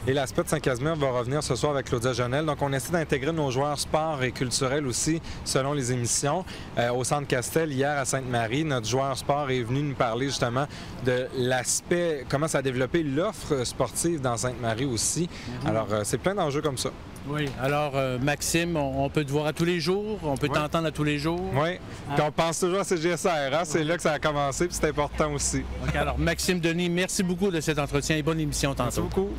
Et la SPA de Saint-Casimir va revenir ce soir avec Claudia Jonel. Donc, on essaie d'intégrer nos joueurs sport et culturels aussi, selon les émissions. Au Centre Castel, hier à Sainte-Marie, notre joueur sport est venu nous parler justement de l'aspect, comment ça a développé l'offre sportive dans Sainte-Marie aussi. Alors, c'est plein d'enjeux comme ça. Oui. Alors, Maxime, on peut te voir à tous les jours, on peut t'entendre à tous les jours. Oui. Puis on pense toujours à CGSR, hein? C'est là que ça a commencé, puis c'est important aussi. OK, alors, Maxime Denis, merci beaucoup de cet entretien et bonne émission tantôt. Merci beaucoup.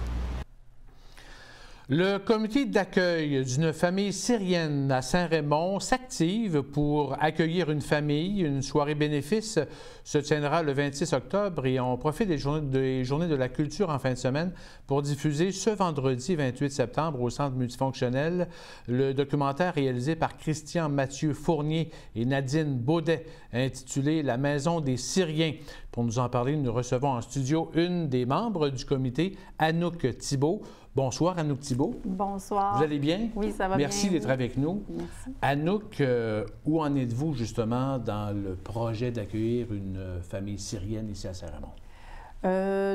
Le comité d'accueil d'une famille syrienne à Saint-Raymond s'active pour accueillir une famille. Une soirée bénéfice se tiendra le 26 octobre et on profite des journées de la culture en fin de semaine pour diffuser ce vendredi 28 septembre au Centre multifonctionnel le documentaire réalisé par Christian Mathieu Fournier et Nadine Baudet intitulé « La maison des Syriens ». Pour nous en parler, nous recevons en studio une des membres du comité, Anouk Thibault. Bonsoir, Anouk Thibault. Bonsoir. Vous allez bien? Oui, ça va bien. Merci d'être avec nous. Merci. Anouk, où en êtes-vous justement dans le projet d'accueillir une famille syrienne ici à Saint-Raymond?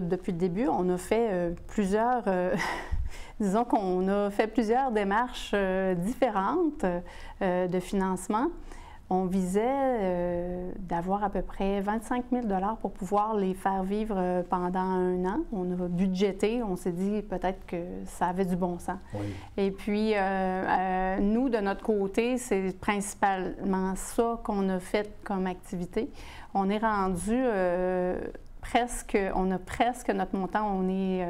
Depuis le début, on a fait plusieurs... disons qu'on a fait plusieurs démarches différentes de financement. On visait d'avoir à peu près 25 000 $ pour pouvoir les faire vivre pendant 1 an. On a budgété, on s'est dit peut-être que ça avait du bon sens. Oui. Et puis, nous, de notre côté, c'est principalement ça qu'on a fait comme activité. On est rendu on a presque notre montant, on est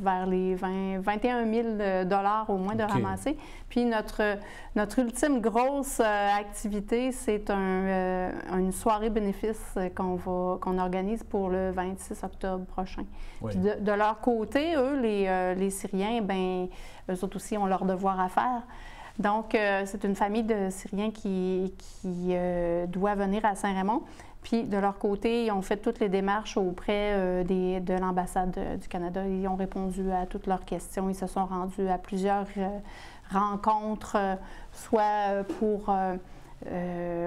vers les 21 000 $ au moins de ramasser. Puis notre ultime grosse activité, c'est une soirée bénéfice qu'on organise pour le 26 octobre prochain. Oui. Puis de leur côté, eux, les Syriens, bien, eux autres aussi ont leur devoir à faire. Donc, c'est une famille de Syriens qui doit venir à Saint-Raymond. Puis, de leur côté, ils ont fait toutes les démarches auprès de l'ambassade du Canada. Ils ont répondu à toutes leurs questions. Ils se sont rendus à plusieurs rencontres, soit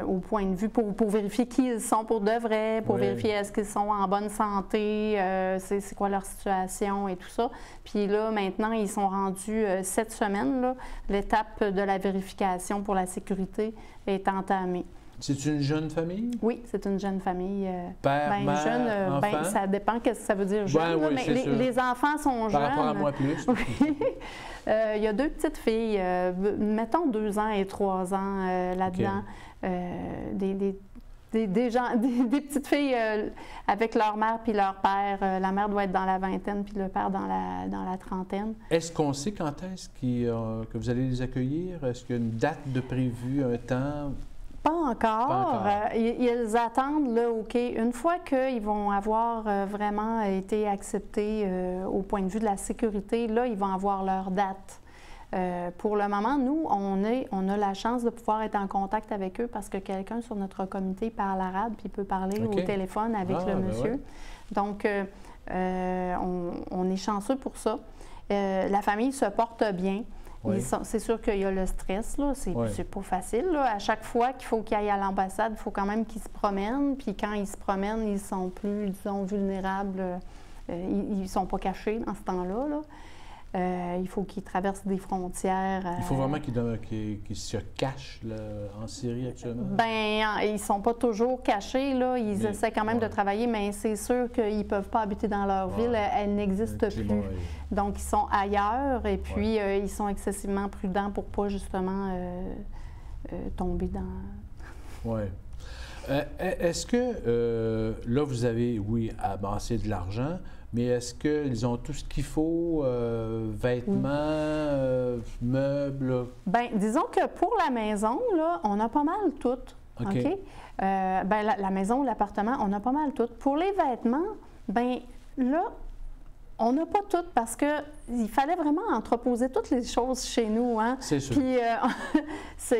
au point de vue, pour vérifier qui ils sont pour de vrai, pour vérifier est-ce qu'ils sont en bonne santé, c'est quoi leur situation et tout ça. Puis là, maintenant, ils sont rendus cette semaine, l'étape de la vérification pour la sécurité est entamée. C'est une jeune famille? Oui, c'est une jeune famille. Père, mère, jeune, enfant? ça dépend ce que ça veut dire jeune. Oui, mais les enfants sont jeunes. Par rapport à moi plus. Oui. Il y a 2 petites filles, mettons 2 ans et 3 ans là-dedans. Okay. Des petites filles avec leur mère puis leur père. La mère doit être dans la vingtaine puis le père dans la trentaine. Est-ce qu'on sait quand est-ce que vous allez les accueillir? Est-ce qu'il y a une date de prévue, un temps? Pas encore. Ils attendent, là, OK. Une fois qu'ils vont avoir vraiment été acceptés au point de vue de la sécurité, là, ils vont avoir leur date. Pour le moment, nous, on a la chance de pouvoir être en contact avec eux parce que quelqu'un sur notre comité parle arabe puis peut parler au téléphone avec le monsieur. Ouais. Donc, on est chanceux pour ça. La famille se porte bien. Oui. C'est sûr qu'il y a le stress, là. C'est pas facile, là. À chaque fois qu'il faut qu'ils aillent à l'ambassade, il faut quand même qu'ils se promènent. Puis quand ils se promènent, ils sont plus, disons, vulnérables. Ils ne sont pas cachés dans ce temps-là, là. Il faut qu'ils traversent des frontières. Il faut vraiment qu'ils se cachent là, en Syrie actuellement? Bien, ils ne sont pas toujours cachés, là. Ils essaient quand même de travailler, mais c'est sûr qu'ils ne peuvent pas habiter dans leur ville. Elle n'existe plus. Donc, ils sont ailleurs et puis ils sont excessivement prudents pour ne pas, justement, tomber dans... Oui. Est-ce que, là, vous avez, amassé de l'argent, mais est-ce qu'ils ont tout ce qu'il faut, vêtements, meubles? Bien, disons que pour la maison, là, on a pas mal tout. OK? Bien, la maison ou l'appartement, on a pas mal tout. Pour les vêtements, bien, là, on n'a pas tout parce qu'il fallait vraiment entreposer toutes les choses chez nous. Hein? C'est sûr. Puis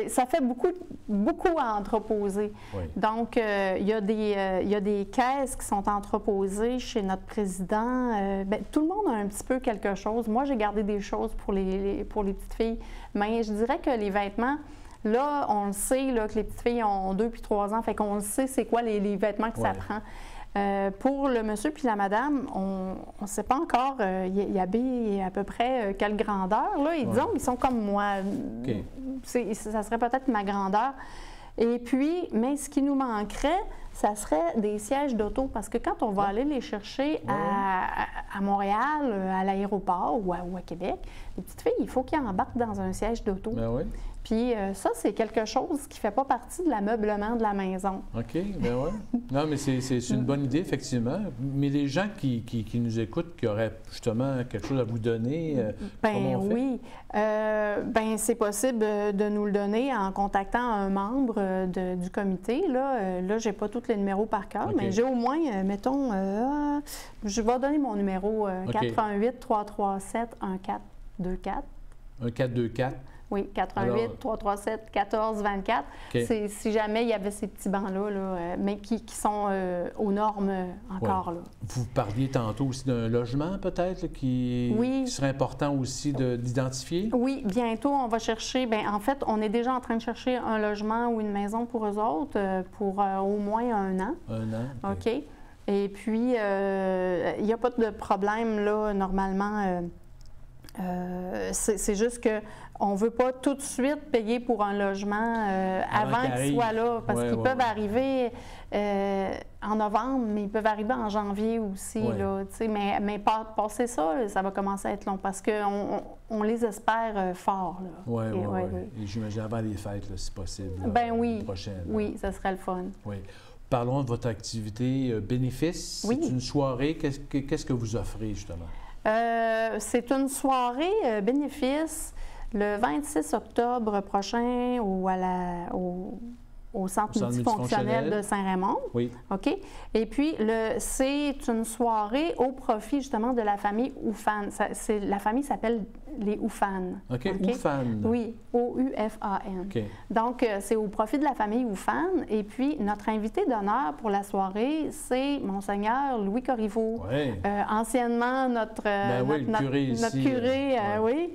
ça fait beaucoup à entreposer. Oui. Donc, il y a des caisses qui sont entreposées chez notre président. Bien, tout le monde a un petit peu quelque chose. Moi, j'ai gardé des choses pour les petites filles. Mais je dirais que les vêtements, là, on le sait là, que les petites filles ont 2 puis 3 ans. Fait qu'on le sait c'est quoi les vêtements que ça prend. Pour le monsieur puis la madame, on ne sait pas encore, il habille à peu près quelle grandeur. Là. Disons qu'ils sont comme moi. Okay. Ça serait peut-être ma grandeur. Et puis, mais ce qui nous manquerait, ça serait des sièges d'auto, parce que quand on va aller les chercher à Montréal, à l'aéroport ou à Québec, les petites filles, il faut qu'ils embarquent dans un siège d'auto. Ben oui. Puis ça, c'est quelque chose qui ne fait pas partie de l'ameublement de la maison. OK, ben oui. Non, mais c'est une bonne idée, effectivement. Mais les gens qui nous écoutent, qui auraient justement quelque chose à vous donner, comment on fait? Oui. C'est possible de nous le donner en contactant un membre du comité. Là, je n'ai pas tous les numéros par cœur, mais j'ai au moins, mettons, je vais donner mon numéro 418-337-1424. 1424. Oui, 88-337-1424. Okay. Si jamais il y avait ces petits bancs-là, mais qui sont aux normes encore. Là. Vous parliez tantôt aussi d'un logement, peut-être, qui serait important aussi d'identifier? Oui, bientôt, on va chercher. Bien, en fait, on est déjà en train de chercher un logement ou une maison pour eux autres pour au moins 1 an. 1 an. OK. Et puis, il n'y a pas de problème, là, normalement. C'est juste qu'on ne veut pas tout de suite payer pour un logement avant qu'ils soient là, parce qu'ils peuvent arriver en novembre, mais ils peuvent arriver en janvier aussi. Là, mais passer ça, ça va commencer à être long, parce qu'on les espère fort. Oui. Et j'imagine avant les fêtes, là, si possible. Ben oui, prochaine, oui, ça serait le fun. Oui. Parlons de votre activité bénéfice. Oui. C'est une soirée. Qu'est-ce que vous offrez, justement? C'est une soirée bénéfice le 26 octobre prochain au Centre multifonctionnel de Saint-Raymond. Oui. OK? Et puis, c'est une soirée au profit, justement, de la famille Oufan. La famille s'appelle les Oufan. OK, Oufan. Oui, O-U-F-A-N. OK. Donc, c'est au profit de la famille Oufan. Et puis, notre invité d'honneur pour la soirée, c'est Monseigneur Louis Corriveau. Oui. Anciennement, notre curé, oui.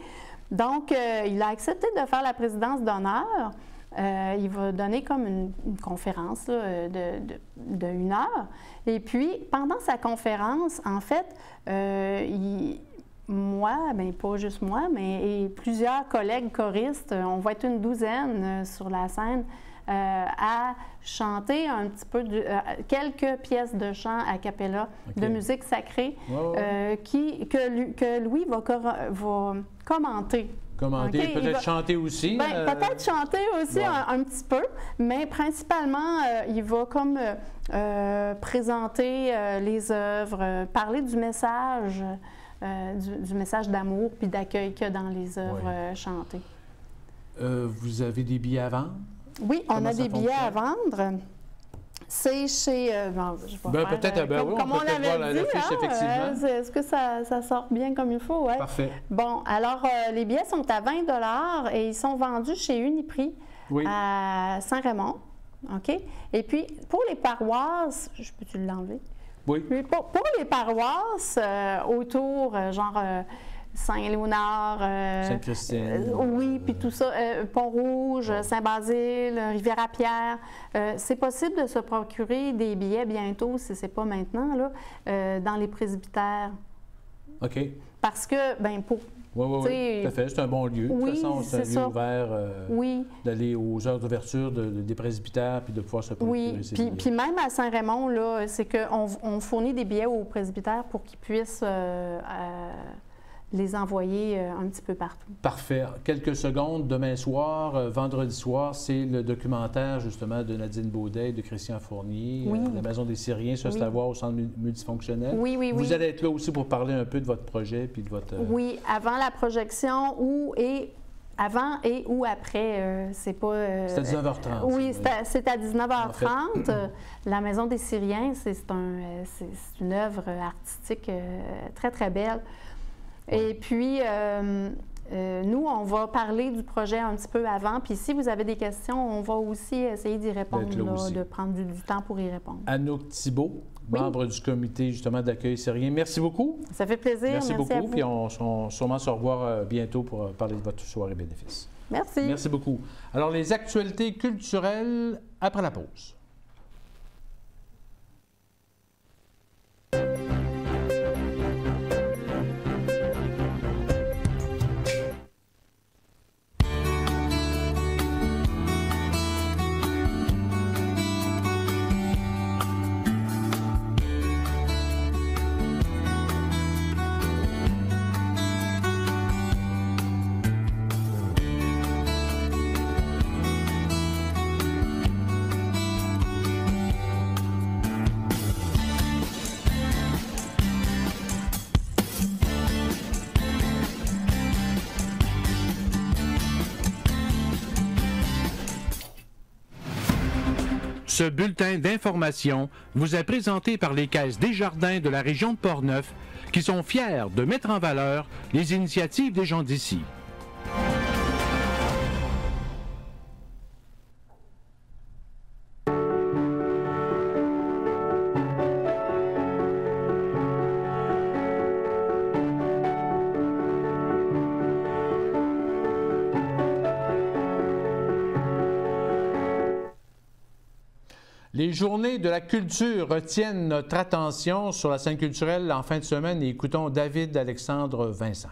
Donc, il a accepté de faire la présidence d'honneur. Il va donner comme une conférence là, de 1 heure. Et puis, pendant sa conférence, en fait, moi, bien pas juste moi, mais plusieurs collègues choristes, on va être une douzaine sur la scène, à chanter un petit peu quelques pièces de chant a cappella, de musique sacrée, que Louis va commenter. Commenter, peut-être chanter aussi? Peut-être chanter aussi un petit peu, mais principalement, il va comme présenter les œuvres, parler du message d'amour puis d'accueil qu'il y a dans les œuvres chantées. Vous avez des billets à vendre? Oui, on a des billets à vendre. C'est chez... peut-être, comme on l'avait dit, effectivement. Est-ce que ça sort bien comme il faut? Ouais. Parfait. Bon, alors, les billets sont à 20 $ et ils sont vendus chez Uniprix à Saint-Raymond. OK? Et puis, pour les paroisses, peux-tu l'enlever? Oui. Puis pour les paroisses autour, Saint-Léonard, Sainte-Christine. Oui, puis tout ça, Pont-Rouge, Saint-Basile, Rivière-à-Pierre. C'est possible de se procurer des billets bientôt, si ce n'est pas maintenant, là, dans les presbytères. OK. Parce que, pour... Oui, tout à fait. C'est un bon lieu. Oui, de toute façon, c'est un lieu ouvert d'aller aux heures d'ouverture des presbytères puis de pouvoir se procurer ces billets. Puis même à Saint-Raymond, là, c'est qu'on fournit des billets aux presbytères pour qu'ils puissent... les envoyer un petit peu partout. Parfait. Quelques secondes. Demain soir, vendredi soir, c'est le documentaire, justement, de Nadine Baudet et de Christian Fournier, La Maison des Syriens, ça, c'est à voir au Centre multifonctionnel. Oui. Vous allez être là aussi pour parler un peu de votre projet puis de votre... Oui, avant la projection avant et ou après, c'est pas... c'est à 19h30. Oui, c'est à 19h30. En fait. La Maison des Syriens, c'est une œuvre artistique très, très belle. Et puis, nous, on va parler du projet un petit peu avant. Puis si vous avez des questions, on va aussi essayer d'y répondre, de prendre du temps pour y répondre. Anouk Thibault, membre du comité justement d'accueil syrien. Merci beaucoup. Ça fait plaisir. Merci beaucoup. À vous. Puis on sûrement se revoir bientôt pour parler de votre soirée bénéfice. Merci. Merci beaucoup. Alors, les actualités culturelles après la pause. Ce bulletin d'information vous est présenté par les Caisses Desjardins de la région de Portneuf, qui sont fiers de mettre en valeur les initiatives des gens d'ici. Les journées de la culture retiennent notre attention sur la scène culturelle en fin de semaine et écoutons David Alexandre Vincent.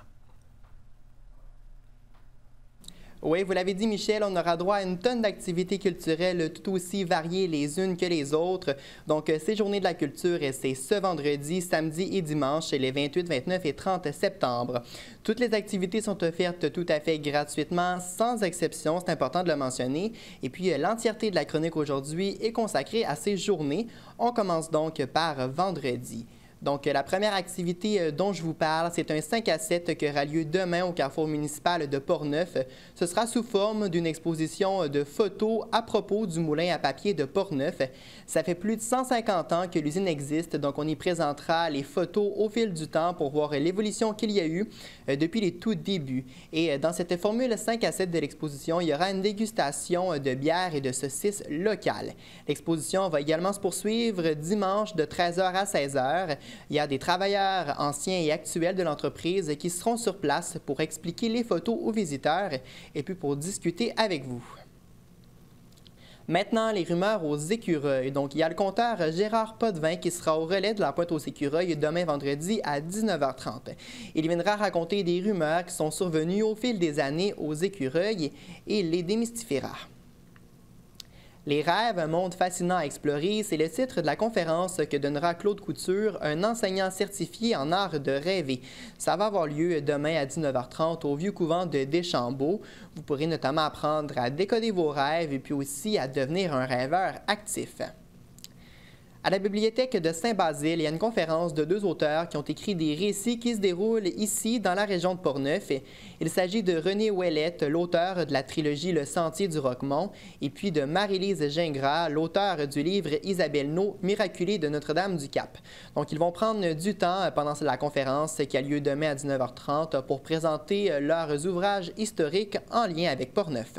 Oui, vous l'avez dit, Michel, on aura droit à une tonne d'activités culturelles tout aussi variées les unes que les autres. Donc, ces journées de la culture, c'est ce vendredi, samedi et dimanche, les 28, 29 et 30 septembre. Toutes les activités sont offertes tout à fait gratuitement, sans exception, c'est important de le mentionner. Et puis, l'entièreté de la chronique aujourd'hui est consacrée à ces journées. On commence donc par vendredi. Donc, la première activité dont je vous parle, c'est un 5 à 7 qui aura lieu demain au Carrefour municipal de Portneuf. Ce sera sous forme d'une exposition de photos à propos du moulin à papier de Portneuf. Ça fait plus de 150 ans que l'usine existe, donc on y présentera les photos au fil du temps pour voir l'évolution qu'il y a eu depuis les tout débuts. Et dans cette formule 5 à 7 de l'exposition, il y aura une dégustation de bières et de saucisses locales. L'exposition va également se poursuivre dimanche de 13h à 16h. Il y a des travailleurs anciens et actuels de l'entreprise qui seront sur place pour expliquer les photos aux visiteurs et puis pour discuter avec vous. Maintenant, les rumeurs aux écureuils. Donc, il y a le compteur Gérard Potvin qui sera au relais de la pointe aux écureuils demain vendredi à 19h30. Il viendra raconter des rumeurs qui sont survenues au fil des années aux écureuils et les démystifiera. Les rêves, un monde fascinant à explorer, c'est le titre de la conférence que donnera Claude Couture, un enseignant certifié en art de rêver. Ça va avoir lieu demain à 19h30 au Vieux Couvent de Deschambault. Vous pourrez notamment apprendre à décoder vos rêves et puis aussi à devenir un rêveur actif. À la bibliothèque de Saint-Basile, il y a une conférence de 2 auteurs qui ont écrit des récits qui se déroulent ici, dans la région de Portneuf. Il s'agit de René Ouellette, l'auteur de la trilogie Le Sentier du Roquemont, et puis de Marie-Lise Gingras, l'auteur du livre Isabelle No, Miraculée de Notre-Dame-du-Cap. Donc, ils vont prendre du temps pendant la conférence qui a lieu demain à 19h30 pour présenter leurs ouvrages historiques en lien avec Portneuf.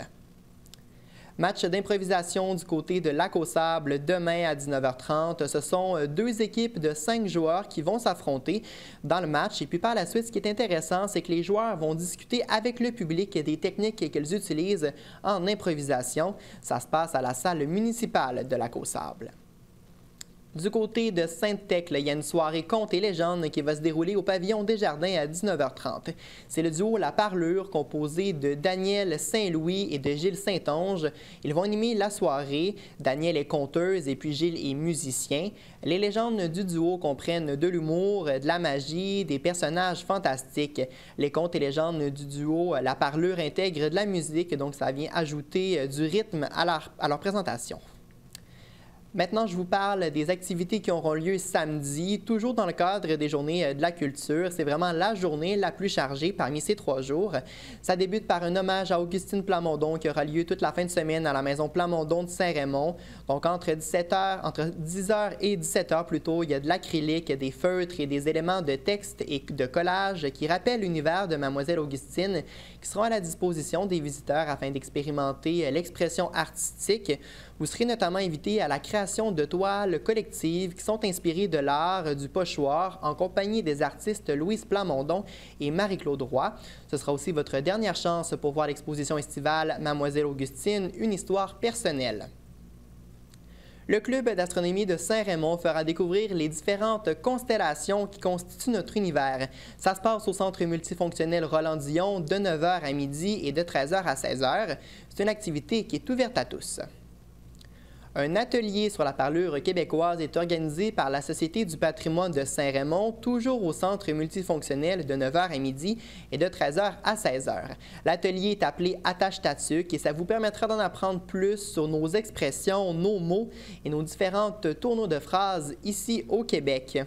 Match d'improvisation du côté de Lac-aux-Sables demain à 19h30. Ce sont 2 équipes de 5 joueurs qui vont s'affronter dans le match. Et puis par la suite, ce qui est intéressant, c'est que les joueurs vont discuter avec le public des techniques qu'ils utilisent en improvisation. Ça se passe à la salle municipale de Lac-aux-Sables. Du côté de Sainte-Thècle, il y a une soirée contes et légendes qui va se dérouler au pavillon Desjardins à 19h30. C'est le duo La Parlure, composé de Daniel Saint-Louis et de Gilles Saint-Onge. Ils vont animer la soirée. Daniel est conteuse et puis Gilles est musicien. Les légendes du duo comprennent de l'humour, de la magie, des personnages fantastiques. Les contes et légendes du duo La Parlure intègrent de la musique, donc ça vient ajouter du rythme à leur présentation. Maintenant, je vous parle des activités qui auront lieu samedi, toujours dans le cadre des journées de la culture. C'est vraiment la journée la plus chargée parmi ces 3 jours. Ça débute par un hommage à Augustine Plamondon qui aura lieu toute la fin de semaine à la maison Plamondon de Saint-Raymond. Donc, entre 10h et 17h plutôt, il y a de l'acrylique, des feutres et des éléments de texte et de collage qui rappellent l'univers de Mademoiselle Augustine qui seront à la disposition des visiteurs afin d'expérimenter l'expression artistique. Vous serez notamment invité à la création de toiles collectives qui sont inspirées de l'art du pochoir en compagnie des artistes Louise Plamondon et Marie-Claude Roy. Ce sera aussi votre dernière chance pour voir l'exposition estivale Mademoiselle Augustine, une histoire personnelle. Le Club d'astronomie de Saint-Raymond fera découvrir les différentes constellations qui constituent notre univers. Ça se passe au Centre multifonctionnel Roland-Dion de 9h à midi et de 13h à 16h. C'est une activité qui est ouverte à tous. Un atelier sur la parlure québécoise est organisé par la Société du patrimoine de Saint-Raymond, toujours au Centre multifonctionnel de 9h à midi et de 13h à 16h. L'atelier est appelé Attache-Tatuc et ça vous permettra d'en apprendre plus sur nos expressions, nos mots et nos différentes tournures de phrases ici au Québec.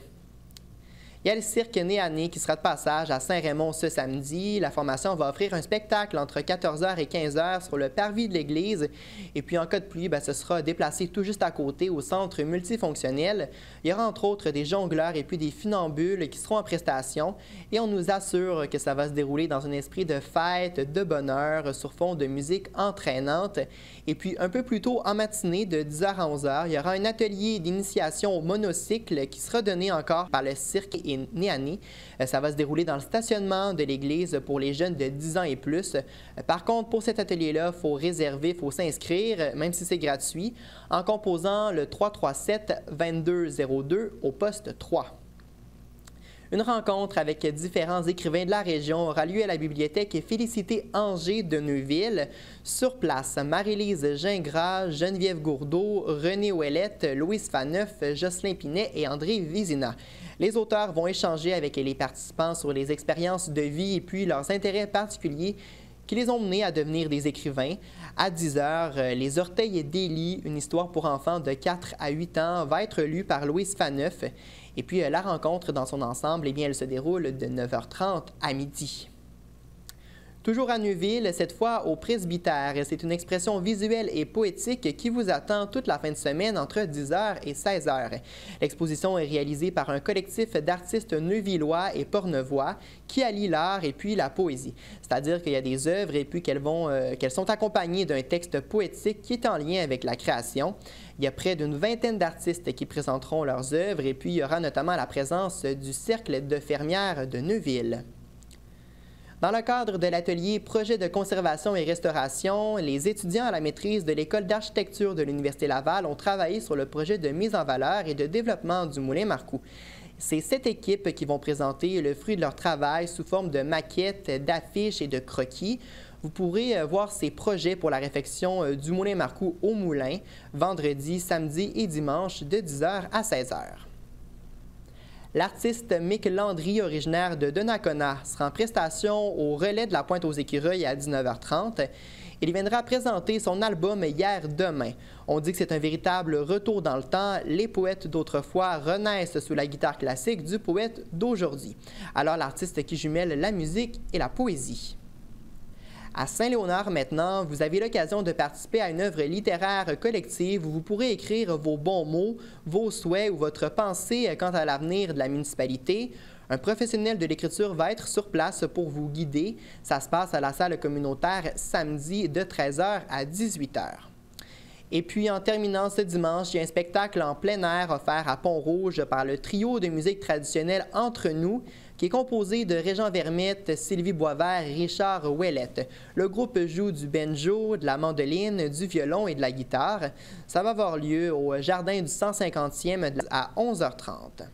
Il Il y a le cirque Néané qui sera de passage à Saint-Raymond ce samedi. La formation va offrir un spectacle entre 14h et 15h sur le parvis de l'église. Et puis en cas de pluie, ce sera déplacé tout juste à côté au centre multifonctionnel. Il y aura entre autres des jongleurs et puis des funambules qui seront en prestation. Et on nous assure que ça va se dérouler dans un esprit de fête, de bonheur, sur fond de musique entraînante. Et puis un peu plus tôt en matinée, de 10h à 11h, il y aura un atelier d'initiation au monocycle qui sera donné encore par le cirque Néané. Ça va se dérouler dans le stationnement de l'église pour les jeunes de 10 ans et plus. Par contre, pour cet atelier-là, il faut réserver, il faut s'inscrire, même si c'est gratuit, en composant le 337-2202 au poste 3. Une rencontre avec différents écrivains de la région aura lieu à la bibliothèque Félicité Angers de Neuville. Sur place, Marie-Lise Gingras, Geneviève Gourdeau, René Ouellette, Louise Faneuf, Jocelyn Pinet et André Vizina. Les auteurs vont échanger avec les participants sur les expériences de vie et puis leurs intérêts particuliers qui les ont menés à devenir des écrivains. À 10h, Les Orteils d'Élie, une histoire pour enfants de 4 à 8 ans, va être lue par Louise Faneuf. Et puis la rencontre dans son ensemble, elle se déroule de 9h30 à midi. Toujours à Neuville, cette fois au presbytère. C'est une expression visuelle et poétique qui vous attend toute la fin de semaine entre 10h et 16h. L'exposition est réalisée par un collectif d'artistes neuvillois et portnevois qui allient l'art et puis la poésie. C'est-à-dire qu'il y a des œuvres et puis qu'elles sont accompagnées d'un texte poétique qui est en lien avec la création. Il y a près d'une vingtaine d'artistes qui présenteront leurs œuvres et puis il y aura notamment la présence du Cercle de fermières de Neuville. Dans le cadre de l'atelier Projet de conservation et restauration, les étudiants à la maîtrise de l'École d'architecture de l'Université Laval ont travaillé sur le projet de mise en valeur et de développement du Moulin Marcoux. C'est 7 équipes qui vont présenter le fruit de leur travail sous forme de maquettes, d'affiches et de croquis. Vous pourrez voir ces projets pour la réfection du Moulin Marcoux au Moulin, vendredi, samedi et dimanche de 10h à 16h. L'artiste Mick Landry, originaire de Donnacona, sera en prestation au relais de la Pointe aux Écureuils à 19h30. Il viendra présenter son album Hier Demain. On dit que c'est un véritable retour dans le temps. Les poètes d'autrefois renaissent sous la guitare classique du poète d'aujourd'hui. Alors l'artiste qui jumelle la musique et la poésie. À Saint-Léonard, maintenant, vous avez l'occasion de participer à une œuvre littéraire collective où vous pourrez écrire vos bons mots, vos souhaits ou votre pensée quant à l'avenir de la municipalité. Un professionnel de l'écriture va être sur place pour vous guider. Ça se passe à la salle communautaire samedi de 13h à 18h. Et puis, en terminant ce dimanche, il y a un spectacle en plein air offert à Pont-Rouge par le trio de musique traditionnelle Entre nous, qui est composé de Régent Vermette, Sylvie Boisvert et Richard Ouellette. Le groupe joue du banjo, de la mandoline, du violon et de la guitare. Ça va avoir lieu au jardin du 150e à 11h30.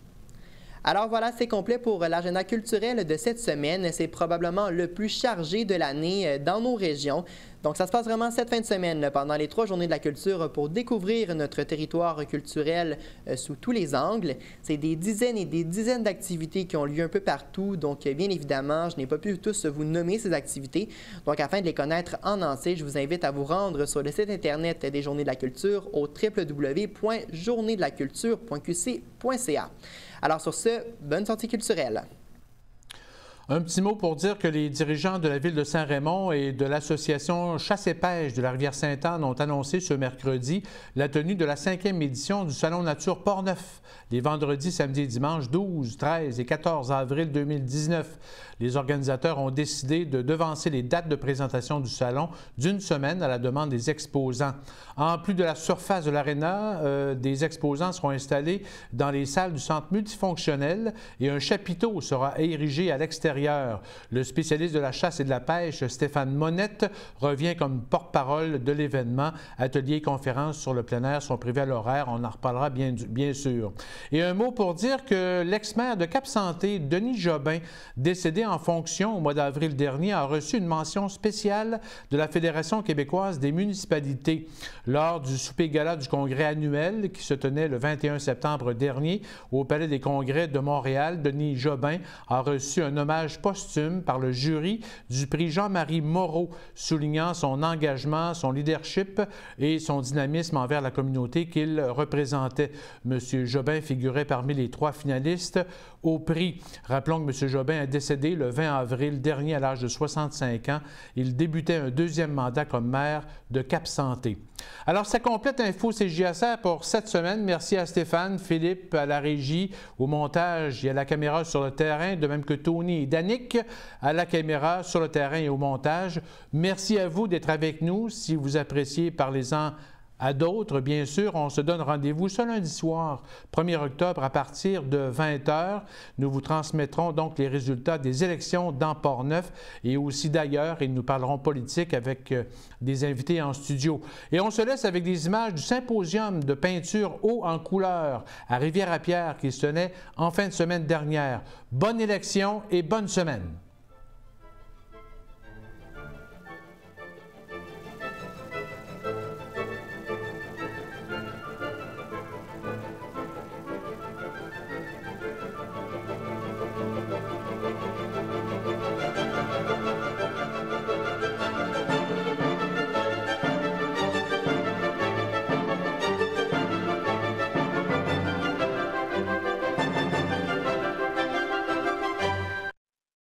Alors voilà, c'est complet pour l'agenda culturel de cette semaine. C'est probablement le plus chargé de l'année dans nos régions. Donc ça se passe vraiment cette fin de semaine pendant les 3 journées de la culture pour découvrir notre territoire culturel sous tous les angles. C'est des dizaines et des dizaines d'activités qui ont lieu un peu partout. Donc bien évidemment, je n'ai pas pu tous vous nommer ces activités. Donc afin de les connaître en entier, je vous invite à vous rendre sur le site internet des Journées de la culture au www.journeesdelaculture.qc.ca. Alors sur ce, bonne sortie culturelle. Un petit mot pour dire que les dirigeants de la ville de Saint-Raymond et de l'association Chasse et Pêche de la Rivière-Sainte-Anne ont annoncé ce mercredi la tenue de la 5e édition du Salon Nature Portneuf, les vendredis, samedis et dimanches 12, 13 et 14 avril 2019. Les organisateurs ont décidé de devancer les dates de présentation du salon d'une semaine à la demande des exposants. En plus de la surface de l'aréna, des exposants seront installés dans les salles du centre multifonctionnel et un chapiteau sera érigé à l'extérieur. Le spécialiste de la chasse et de la pêche, Stéphane Monette, revient comme porte-parole de l'événement. Ateliers et conférences sur le plein air sont prévus à l'horaire. On en reparlera bien sûr. Et un mot pour dire que l'ex-maire de Cap-Santé, Denis Jobin, décédé en fonction au mois d'avril dernier, a reçu une mention spéciale de la Fédération québécoise des municipalités. Lors du souper gala du congrès annuel qui se tenait le 21 septembre dernier au Palais des Congrès de Montréal, Denis Jobin a reçu un hommage hommage posthume par le jury du prix Jean-Marie Moreau, soulignant son engagement, son leadership et son dynamisme envers la communauté qu'il représentait. M. Jobin figurait parmi les 3 finalistes au prix. Rappelons que M. Jobin est décédé le 20 avril dernier à l'âge de 65 ans. Il débutait un 2e mandat comme maire de Cap-Santé. Alors, ça complète Info CJSR pour cette semaine. Merci à Stéphane, Philippe, à la régie, au montage et à la caméra sur le terrain, de même que Tony et Danick à la caméra, sur le terrain et au montage. Merci à vous d'être avec nous. Si vous appréciez, parlez-en à d'autres, bien sûr. On se donne rendez-vous ce lundi soir, 1er octobre, à partir de 20h. Nous vous transmettrons donc les résultats des élections dans Portneuf et aussi d'ailleurs, et nous parlerons politique avec des invités en studio. Et on se laisse avec des images du symposium de peinture haut en couleur à Rivière-à-Pierre qui se tenait en fin de semaine dernière. Bonne élection et bonne semaine!